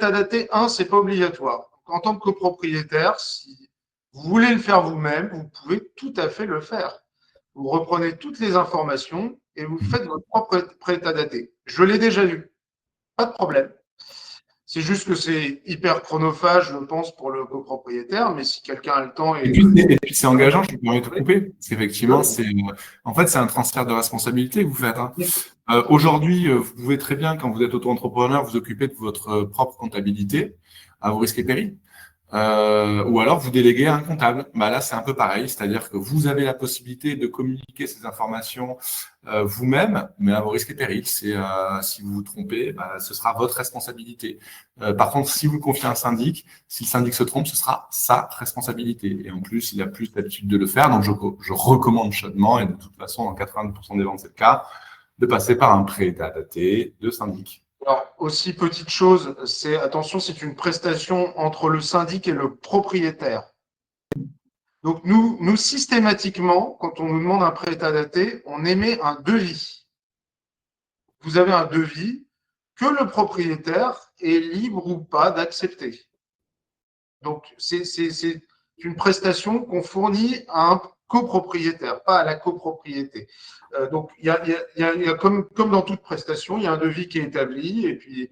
à dater, ce n'est pas obligatoire. En tant que copropriétaire, si vous voulez le faire vous-même, vous pouvez tout à fait le faire. Vous reprenez toutes les informations et vous faites votre propre prêt à dater. Je l'ai déjà vu, pas de problème. C'est juste que c'est hyper chronophage, je pense, pour le copropriétaire, mais si quelqu'un a le temps Et puis c'est engageant, je me permets de te couper, parce qu'effectivement, en fait, c'est un transfert de responsabilité que vous faites. Hein. Aujourd'hui, vous pouvez très bien, quand vous êtes auto-entrepreneur, vous occuper de votre propre comptabilité à vos risques et périls. Ou alors vous déléguez à un comptable. Bah là, c'est un peu pareil, c'est-à-dire que vous avez la possibilité de communiquer ces informations vous-même, mais à vos risques et périls. Si vous vous trompez, bah, ce sera votre responsabilité. Par contre, si vous confiez à un syndic, si le syndic se trompe, ce sera sa responsabilité. Et en plus, il a plus l'habitude de le faire, donc je recommande chaudement, et de toute façon, dans 80% des ventes, c'est le cas, de passer par un prêt daté de syndic. Alors, aussi, petite chose, attention, c'est une prestation entre le syndic et le propriétaire. Donc, nous systématiquement, quand on nous demande un prêt état daté, on émet un devis. Vous avez un devis que le propriétaire est libre ou pas d'accepter. Donc, c'est une prestation qu'on fournit à un copropriétaire, pas à la copropriété. Donc, il y a comme dans toute prestation, il y a un devis qui est établi et puis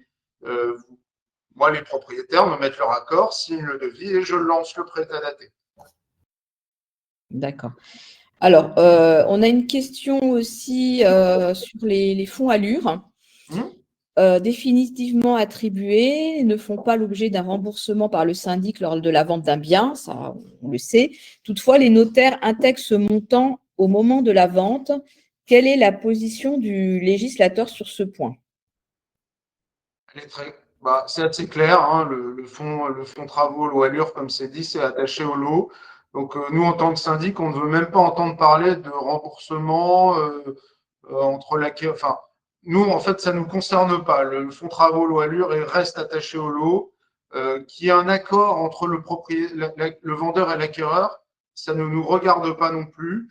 moi, les propriétaires me mettent leur accord, signent le devis et je lance le prêt à dater. D'accord. Alors, on a une question aussi sur les fonds Allure. Définitivement attribués, ne font pas l'objet d'un remboursement par le syndic lors de la vente d'un bien, ça on le sait. Toutefois, les notaires intègrent ce montant au moment de la vente. Quelle est la position du législateur sur ce point? C'est assez clair, hein, le fonds travaux, loi Allure, comme c'est dit, c'est attaché au lot. Donc, nous, en tant que syndic, on ne veut même pas entendre parler de remboursement entre laquelle. Enfin, nous, en fait, ça ne nous concerne pas. Le fonds travaux loi Allure reste attaché au lot. Qu'il y ait un accord entre le vendeur et l'acquéreur, ça ne nous regarde pas non plus.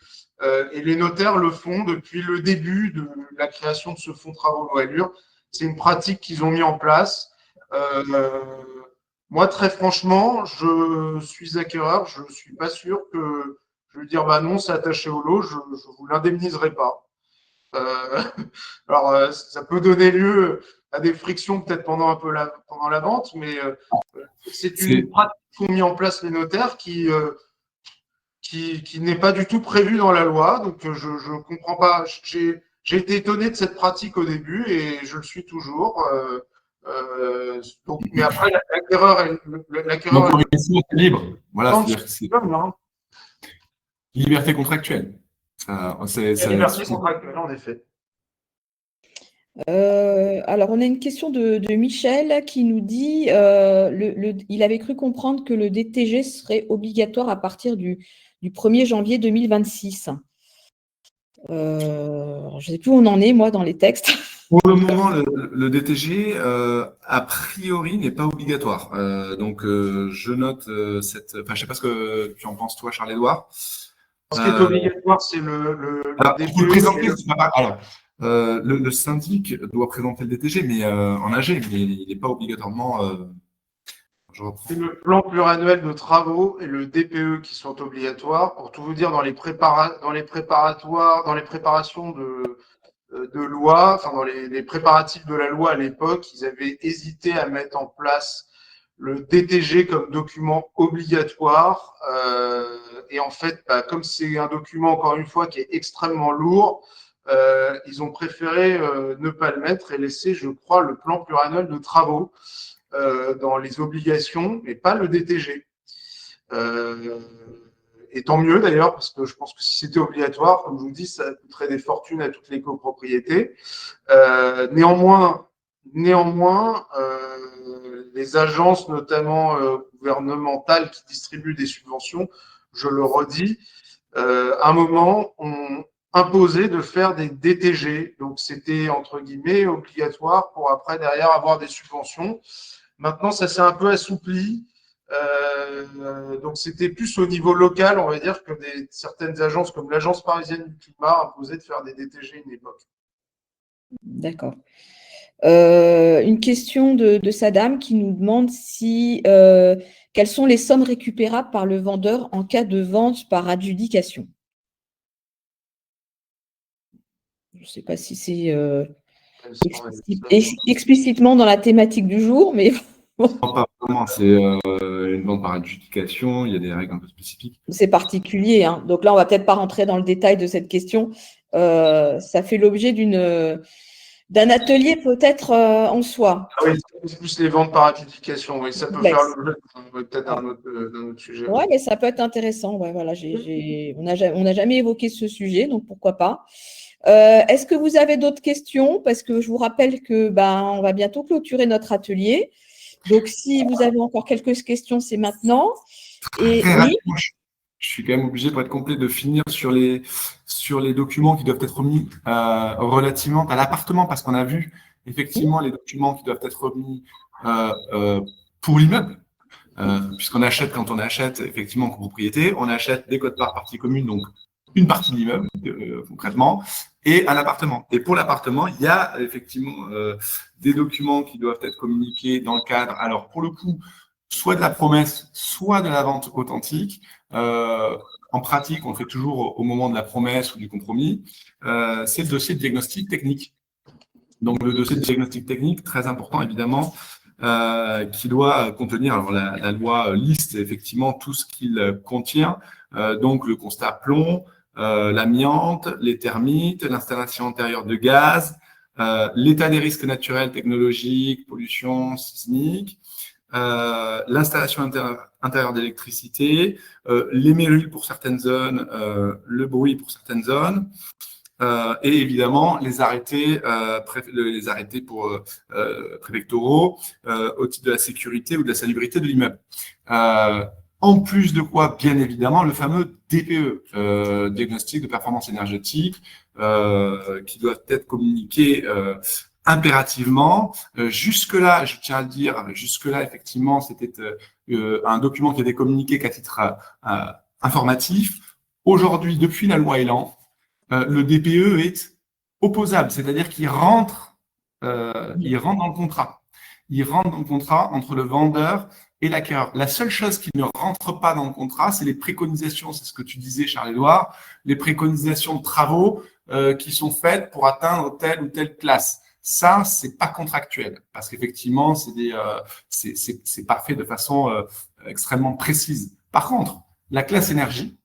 Et les notaires le font depuis le début de la création de ce fonds travaux loi Allure. C'est une pratique qu'ils ont mis en place. Moi, très franchement, je suis acquéreur, je ne suis pas sûr que je vais dire bah non, c'est attaché au lot, je ne vous l'indemniserai pas. Alors, ça peut donner lieu à des frictions peut-être pendant pendant la vente, mais c'est une pratique qu'ont mis en place les notaires qui n'est pas du tout prévue dans la loi. Donc, je ne comprends pas. J'ai été étonné de cette pratique au début et je le suis toujours. Donc, mais après, l'acquéreur. Donc, l'organisation est libre. Voilà, c'est comme liberté contractuelle. Liberté contractuelle, en effet. Alors, on a une question de Michel qui nous dit il avait cru comprendre que le DTG serait obligatoire à partir du 1er janvier 2026. Je ne sais plus où on en est, moi, dans les textes. Pour le moment, le DTG, a priori, n'est pas obligatoire. Donc, je note cette… Enfin, je ne sais pas ce que tu en penses, toi, Charles-Édouard. Ce qui est obligatoire, c'est le DTG. Le syndic doit présenter le DTG, mais en AG, mais il n'est pas obligatoirement… C'est le plan pluriannuel de travaux et le DPE qui sont obligatoires. Pour tout vous dire, dans les préparations de loi, enfin dans les préparatifs de la loi à l'époque, ils avaient hésité à mettre en place le DTG comme document obligatoire. Et en fait, comme c'est un document, encore une fois, qui est extrêmement lourd, ils ont préféré ne pas le mettre et laisser, je crois, le plan pluriannuel de travaux dans les obligations, mais pas le DTG. Et tant mieux d'ailleurs, parce que je pense que si c'était obligatoire, comme je vous dis, ça coûterait des fortunes à toutes les copropriétés. Néanmoins, les agences, notamment gouvernementales, qui distribuent des subventions, je le redis, à un moment, ont imposé de faire des DTG. Donc, c'était, entre guillemets, obligatoire pour après, derrière, avoir des subventions. Maintenant, ça s'est un peu assoupli. Donc, c'était plus au niveau local, on va dire, que certaines agences, comme l'Agence parisienne du climat, imposaient de faire des DTG à une époque. D'accord. Une question de Sadam qui nous demande quelles sont les sommes récupérables par le vendeur en cas de vente par adjudication. Je ne sais pas si c'est explicitement dans la thématique du jour, mais… Non, pas vraiment, c'est une vente par adjudication, il y a des règles un peu spécifiques. C'est particulier, hein. Donc là, on ne va peut-être pas rentrer dans le détail de cette question. Ça fait l'objet d'un atelier peut-être en soi. Ah oui, c'est plus les ventes par adjudication, oui, ça peut faire l'objet peut-être d'un autre sujet. Oui, mais ça peut être intéressant. Ouais, voilà, on n'a jamais évoqué ce sujet, donc pourquoi pas. Est-ce que vous avez d'autres questions? Parce que je vous rappelle que on va bientôt clôturer notre atelier. Donc, si vous avez encore quelques questions, c'est maintenant. Et oui. Je suis quand même obligé, pour être complet, de finir sur les documents qui doivent être remis relativement à l'appartement, parce qu'on a vu effectivement les documents qui doivent être remis pour l'immeuble, puisqu'on achète, quand on achète effectivement en copropriété, on achète des codes-parts partie commune, donc une partie de l'immeuble concrètement, et un appartement. Et pour l'appartement, il y a effectivement des documents qui doivent être communiqués dans le cadre, alors pour le coup, soit de la promesse, soit de la vente authentique. En pratique, on le fait toujours au moment de la promesse ou du compromis. C'est le dossier de diagnostic technique. Donc, le dossier de diagnostic technique, très important évidemment, qui doit contenir, alors la loi liste effectivement tout ce qu'il contient, donc le constat plomb, l'amiante, les termites, l'installation antérieure de gaz, l'état des risques naturels, technologiques, pollution, sismique, l'installation intérieure d'électricité, les mérules pour certaines zones, le bruit pour certaines zones, et évidemment les arrêtés préfectoraux au titre de la sécurité ou de la salubrité de l'immeuble. En plus de quoi, bien évidemment, le fameux DPE, diagnostic de performance énergétique, qui doivent être communiquées impérativement. Jusque-là, je tiens à le dire, jusque-là, effectivement, c'était un document qui était communiqué qu'à titre informatif. Aujourd'hui, depuis la loi Elan, le DPE est opposable, c'est-à-dire qu'il rentre dans le contrat. Il rentre dans le contrat entre le vendeur et l'acquéreur. La seule chose qui ne rentre pas dans le contrat, c'est les préconisations, c'est ce que tu disais, Charles-Édouard, les préconisations de travaux qui sont faites pour atteindre telle ou telle classe. Ça, c'est pas contractuel, parce qu'effectivement, c'est pas fait de façon extrêmement précise. Par contre, la classe énergie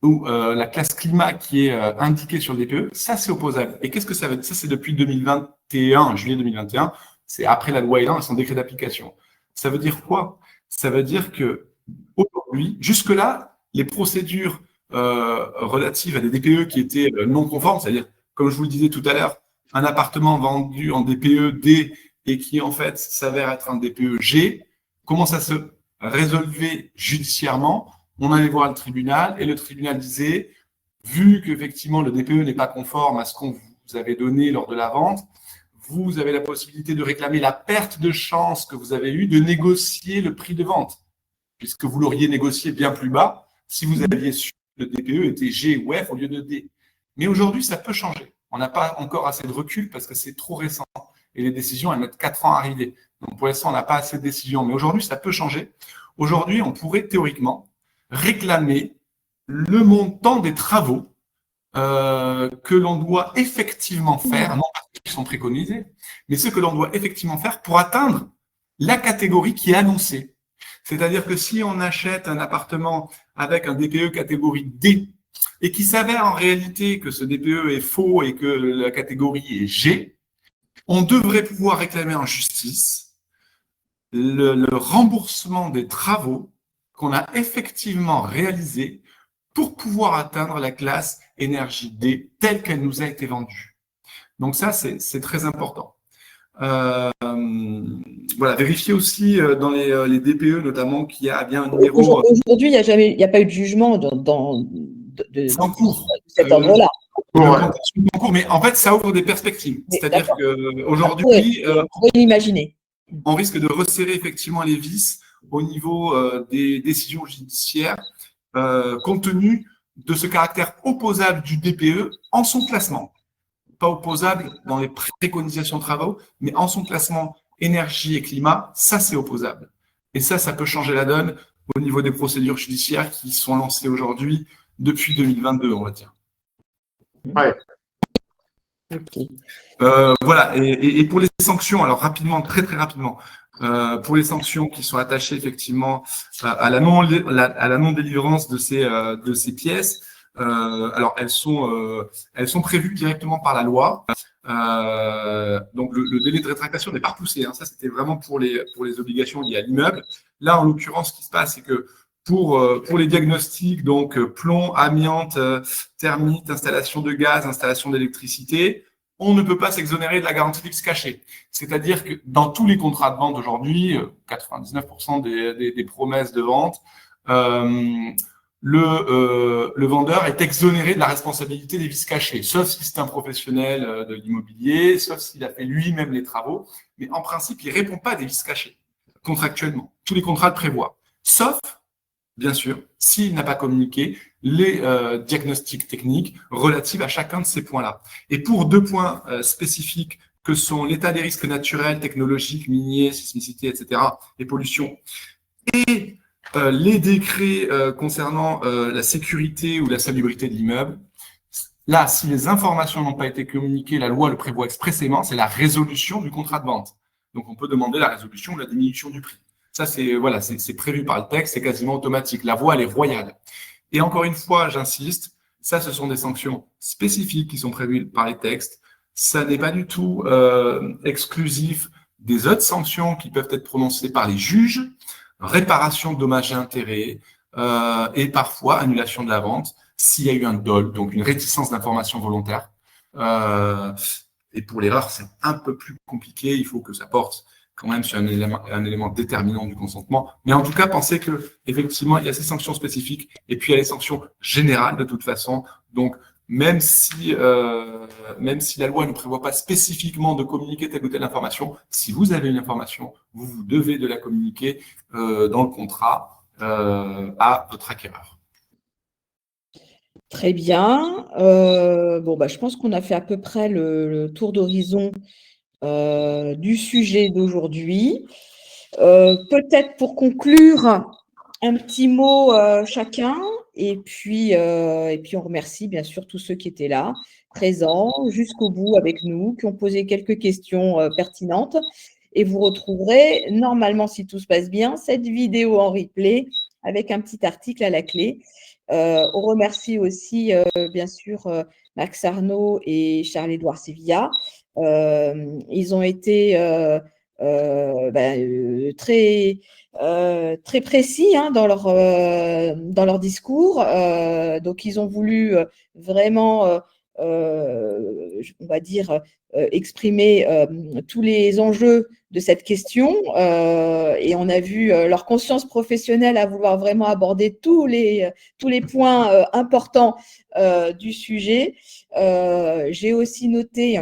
ou la classe climat qui est indiquée sur le DPE, ça, c'est opposable. Et qu'est-ce que ça veut dire? Ça, c'est depuis 2021, juillet 2021. C'est après la loi Elan et son décret d'application. Ça veut dire quoi? Ça veut dire que aujourd'hui, jusque-là, les procédures relatives à des DPE qui étaient non conformes, c'est-à-dire, comme je vous le disais tout à l'heure, un appartement vendu en DPE D et qui en fait s'avère être un DPE G, comment ça se résolvait judiciairement? On allait voir le tribunal et le tribunal disait, vu qu'effectivement le DPE n'est pas conforme à ce qu'on vous avait donné lors de la vente, vous avez la possibilité de réclamer la perte de chance que vous avez eue de négocier le prix de vente, puisque vous l'auriez négocié bien plus bas si vous aviez su que le DPE était G ou F au lieu de D. Mais aujourd'hui, ça peut changer. On n'a pas encore assez de recul parce que c'est trop récent. Et les décisions, elles mettent 4 ans à arriver. Donc pour l'instant, on n'a pas assez de décisions. Mais aujourd'hui, ça peut changer. Aujourd'hui, on pourrait théoriquement réclamer le montant des travaux que l'on doit effectivement faire, non pas ceux qui sont préconisés, mais ceux que l'on doit effectivement faire pour atteindre la catégorie qui est annoncée. C'est-à-dire que si on achète un appartement avec un DPE catégorie D et qu'il s'avère en réalité que ce DPE est faux et que la catégorie est G, on devrait pouvoir réclamer en justice le remboursement des travaux qu'on a effectivement réalisés pour pouvoir atteindre la classe énergie D telle qu'elle nous a été vendue. Donc ça, c'est très important. Voilà, vérifier aussi dans les DPE notamment qu'il y a bien un numéro. Aujourd'hui, il n'y a pas eu de jugement de cet ordre-là. Mais en fait, ça ouvre des perspectives. C'est-à-dire qu'aujourd'hui, on pourrait l'imaginer. On risque de resserrer effectivement les vis au niveau des décisions judiciaires compte tenu de ce caractère opposable du DPE en son classement. Pas opposable dans les préconisations de travaux, mais en son classement énergie et climat, ça c'est opposable. Et ça peut changer la donne au niveau des procédures judiciaires qui sont lancées aujourd'hui depuis 2022, on va dire. Ouais. Okay. Voilà, et pour les sanctions, alors rapidement, très rapidement, pour les sanctions qui sont attachées effectivement à la non-délivrance de ces pièces, alors elles sont prévues directement par la loi. Donc le délai de rétractation n'est pas repoussé, hein, ça c'était vraiment pour les obligations liées à l'immeuble. Là, en l'occurrence, ce qui se passe, c'est que pour les diagnostics, donc plomb, amiante, thermite, installation de gaz, installation d'électricité, on ne peut pas s'exonérer de la garantie fixe cachée. C'est-à-dire que dans tous les contrats de vente aujourd'hui, 99% des promesses de vente, le vendeur est exonéré de la responsabilité des vices cachés, sauf si c'est un professionnel de l'immobilier, sauf s'il a fait lui-même les travaux. Mais en principe, il ne répond pas à des vices cachés contractuellement. Tous les contrats le prévoient. Sauf, bien sûr, s'il n'a pas communiqué les diagnostics techniques relatifs à chacun de ces points-là. Et pour 2 points spécifiques que sont l'état des risques naturels, technologiques, miniers, sismicité, etc., et pollution, et les décrets concernant la sécurité ou la salubrité de l'immeuble, là, si les informations n'ont pas été communiquées, la loi le prévoit expressément, c'est la résolution du contrat de vente. Donc, on peut demander la résolution ou la diminution du prix. Ça, c'est prévu par le texte, c'est quasiment automatique. La voie, elle est royale. Et encore une fois, j'insiste, ça, ce sont des sanctions spécifiques qui sont prévues par les textes. Ça n'est pas du tout exclusif des autres sanctions qui peuvent être prononcées par les juges, réparation de dommages et intérêts, et parfois annulation de la vente s'il y a eu un dol, donc une réticence d'information volontaire. Et pour l'erreur, c'est un peu plus compliqué. Il faut que ça porte quand même sur un élément déterminant du consentement. Mais en tout cas, pensez que effectivement, il y a ces sanctions spécifiques et puis il y a les sanctions générales de toute façon. Donc, même si la loi ne prévoit pas spécifiquement de communiquer telle ou telle information, si vous avez une information, vous devez de la communiquer dans le contrat à votre acquéreur. Très bien. Je pense qu'on a fait à peu près le tour d'horizon du sujet d'aujourd'hui. Peut-être pour conclure, un petit mot chacun, et puis on remercie bien sûr tous ceux qui étaient là, présents jusqu'au bout avec nous, qui ont posé quelques questions pertinentes. Et vous retrouverez normalement, si tout se passe bien, cette vidéo en replay avec un petit article à la clé. On remercie aussi bien sûr Max Arnaud et Charles-Édouard Sevilla. Ils ont été très précis dans leur discours. Donc, ils ont voulu vraiment, on va dire, exprimer tous les enjeux de cette question. Et on a vu leur conscience professionnelle à vouloir vraiment aborder tous les points importants du sujet. J'ai aussi noté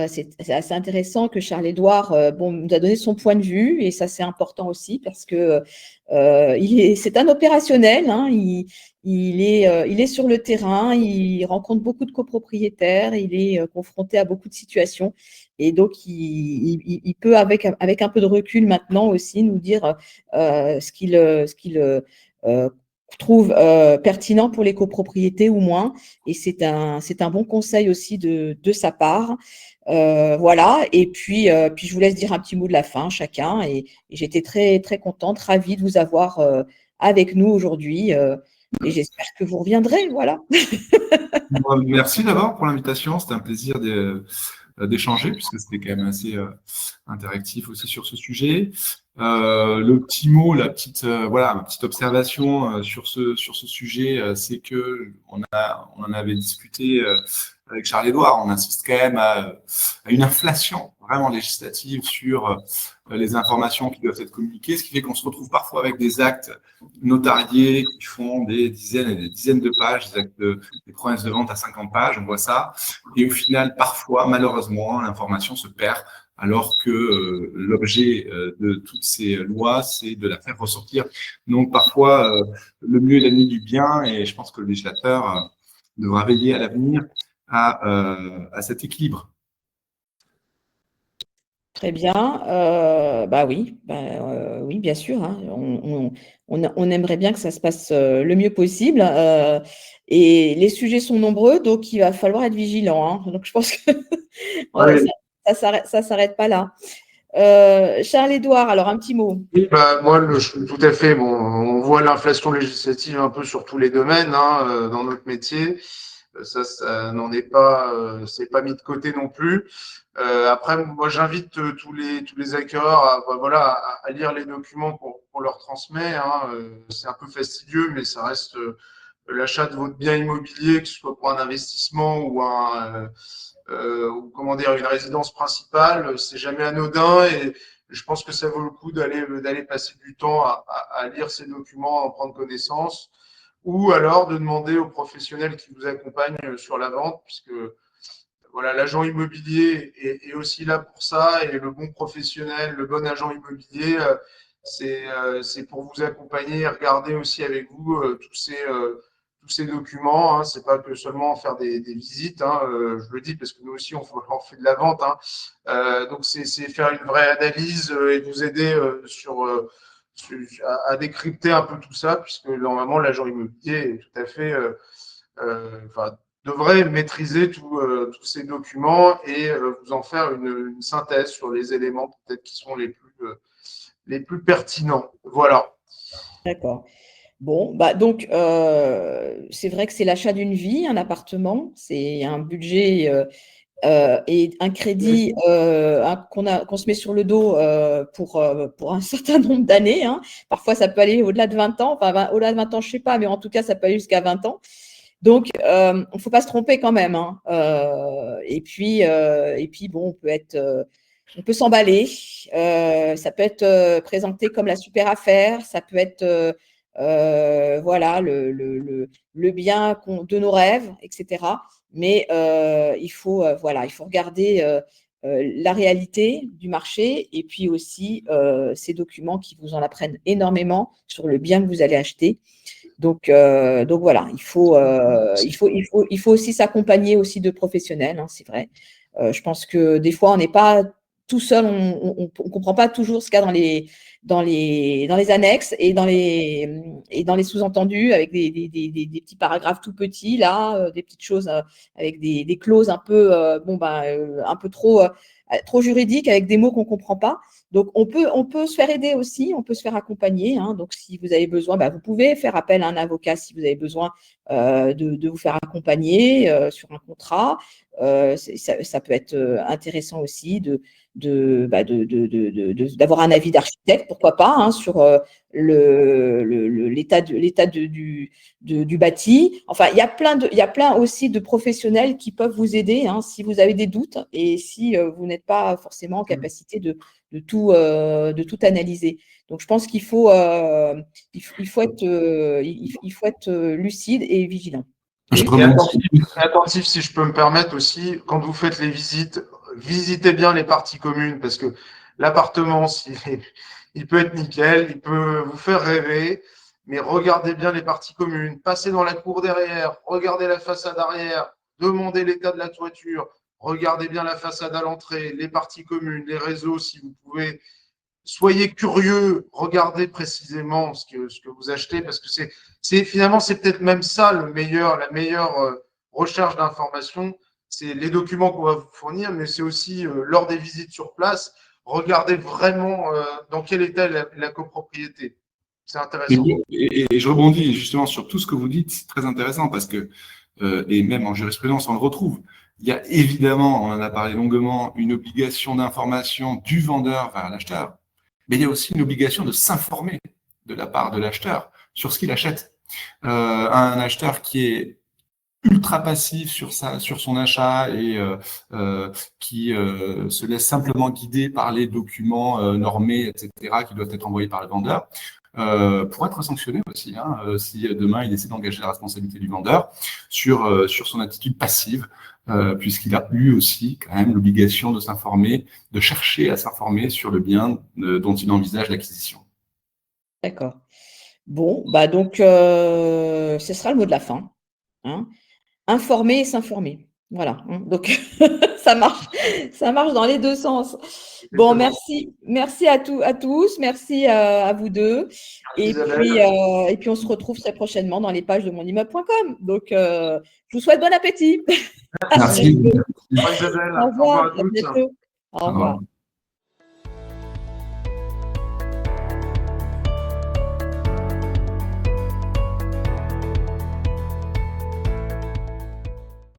c'est assez intéressant que Charles-Édouard nous a donné son point de vue, et ça c'est important aussi parce que c'est un opérationnel, hein, il est sur le terrain, il rencontre beaucoup de copropriétaires, il est confronté à beaucoup de situations, et donc il peut avec un peu de recul maintenant aussi nous dire ce qu'il trouve pertinent pour les copropriétés ou moins, et c'est un bon conseil aussi de sa part. Voilà, et puis je vous laisse dire un petit mot de la fin chacun, et j'étais très très contente, ravie de vous avoir avec nous aujourd'hui, et j'espère que vous reviendrez, voilà. Merci d'abord pour l'invitation, c'était un plaisir d'échanger, puisque c'était quand même assez interactif aussi sur ce sujet. Le petit mot, ma petite observation sur ce sujet, c'est que on en avait discuté avec Charles-Édouard. On insiste quand même à une inflation vraiment législative sur les informations qui doivent être communiquées, ce qui fait qu'on se retrouve parfois avec des actes notariés qui font des dizaines et des dizaines de pages, des promesses de vente à 50 pages, on voit ça. Et au final, parfois, malheureusement, l'information se perd, alors que l'objet de toutes ces lois, c'est de la faire ressortir. Donc, parfois, le mieux est l'ennemi du bien, et je pense que le législateur devra veiller à l'avenir à cet équilibre. Très bien. Oui, bien sûr, hein. On aimerait bien que ça se passe le mieux possible. Et les sujets sont nombreux, donc il va falloir être vigilant, hein. Donc je pense que ça s'arrête pas là. Charles-Édouard, alors un petit mot. Oui, moi, tout à fait. Bon, on voit l'inflation législative un peu sur tous les domaines, hein, dans notre métier. Ça n'en est pas, c'est pas mis de côté non plus. Après, moi, j'invite tous les acquéreurs à lire les documents qu'on leur transmet, hein. C'est un peu fastidieux, mais ça reste l'achat de votre bien immobilier, que ce soit pour un investissement ou une résidence principale, c'est jamais anodin, et je pense que ça vaut le coup d'aller passer du temps à lire ces documents, à en prendre connaissance, ou alors de demander aux professionnels qui vous accompagnent sur la vente, puisque voilà, l'agent immobilier est aussi là pour ça, et le bon professionnel, le bon agent immobilier, c'est pour vous accompagner et regarder aussi avec vous tous ces documents, hein. C'est pas que seulement faire des visites, hein, je le dis parce que nous aussi on fait de la vente, hein. Donc c'est faire une vraie analyse et vous aider à décrypter un peu tout ça, puisque normalement l'agent immobilier est tout à fait devrait maîtriser tous ces documents et vous en faire une synthèse sur les éléments peut-être qui sont les plus pertinents. Voilà. D'accord. Bon, donc c'est vrai que c'est l'achat d'une vie, un appartement, c'est un budget et un crédit qu'on se met sur le dos pour un certain nombre d'années, hein. Parfois, ça peut aller au-delà de 20 ans. Enfin, au-delà de 20 ans, je ne sais pas, mais en tout cas, ça peut aller jusqu'à 20 ans. Donc, il ne faut pas se tromper quand même, hein. Et puis, bon, on peut s'emballer. Ça peut être présenté comme la super affaire. Ça peut être voilà, le bien de nos rêves, etc. Mais il faut regarder la réalité du marché et puis aussi ces documents qui vous en apprennent énormément sur le bien que vous allez acheter. Donc voilà, il faut aussi s'accompagner aussi de professionnels, hein, c'est vrai. Je pense que des fois, on n'est pas tout seul, on ne comprend pas toujours ce qu'il y a dans les annexes et dans les sous-entendus avec des petits paragraphes tout petits, là, des petites choses avec des clauses un peu, un peu trop juridiques, avec des mots qu'on ne comprend pas. Donc, on peut se faire aider aussi, on peut se faire accompagner, hein. Donc, si vous avez besoin, vous pouvez faire appel à un avocat si vous avez besoin de vous faire accompagner sur un contrat. Ça peut être intéressant aussi d'avoir un avis d'architecte, pourquoi pas, hein, sur l'état du bâti. Enfin, il y a plein aussi de professionnels qui peuvent vous aider, hein, si vous avez des doutes et si vous n'êtes pas forcément en capacité de tout analyser. Donc, je pense qu'il faut être lucide et vigilant. Je Et attentif, si je peux me permettre aussi, quand vous faites les visites, visitez bien les parties communes parce que l'appartement, il peut être nickel, il peut vous faire rêver, mais regardez bien les parties communes, passez dans la cour derrière, regardez la façade arrière, demandez l'état de la toiture, regardez bien la façade à l'entrée, les parties communes, les réseaux si vous pouvez. Soyez curieux, regardez précisément ce que vous achetez parce que finalement, c'est peut-être même ça la meilleure recherche d'information. C'est les documents qu'on va vous fournir, mais c'est aussi lors des visites sur place, regardez vraiment dans quel état est la copropriété. C'est intéressant. Et je rebondis justement sur tout ce que vous dites, c'est très intéressant parce que, et même en jurisprudence, on le retrouve. Il y a évidemment, on en a parlé longuement, une obligation d'information du vendeur vers l'acheteur, mais il y a aussi une obligation de s'informer de la part de l'acheteur sur ce qu'il achète. Un acheteur qui est ultra passif sur son achat et qui se laisse simplement guider par les documents normés, etc., qui doivent être envoyés par le vendeur, pour être sanctionné aussi, hein, si demain il décide d'engager la responsabilité du vendeur sur son attitude passive, puisqu'il a lui aussi quand même l'obligation de s'informer, de chercher à s'informer sur le bien dont il envisage l'acquisition. D'accord. Bon, donc ce sera le mot de la fin, hein. Informer et s'informer. Voilà, hein. Donc ça marche dans les deux sens. Bon, merci à tous, merci à vous deux. Et puis on se retrouve très prochainement dans les pages de monimmeuble.com. Donc je vous souhaite bon appétit. Merci. Au revoir, Isabelle. Au revoir, à tous. bientôt. Au revoir.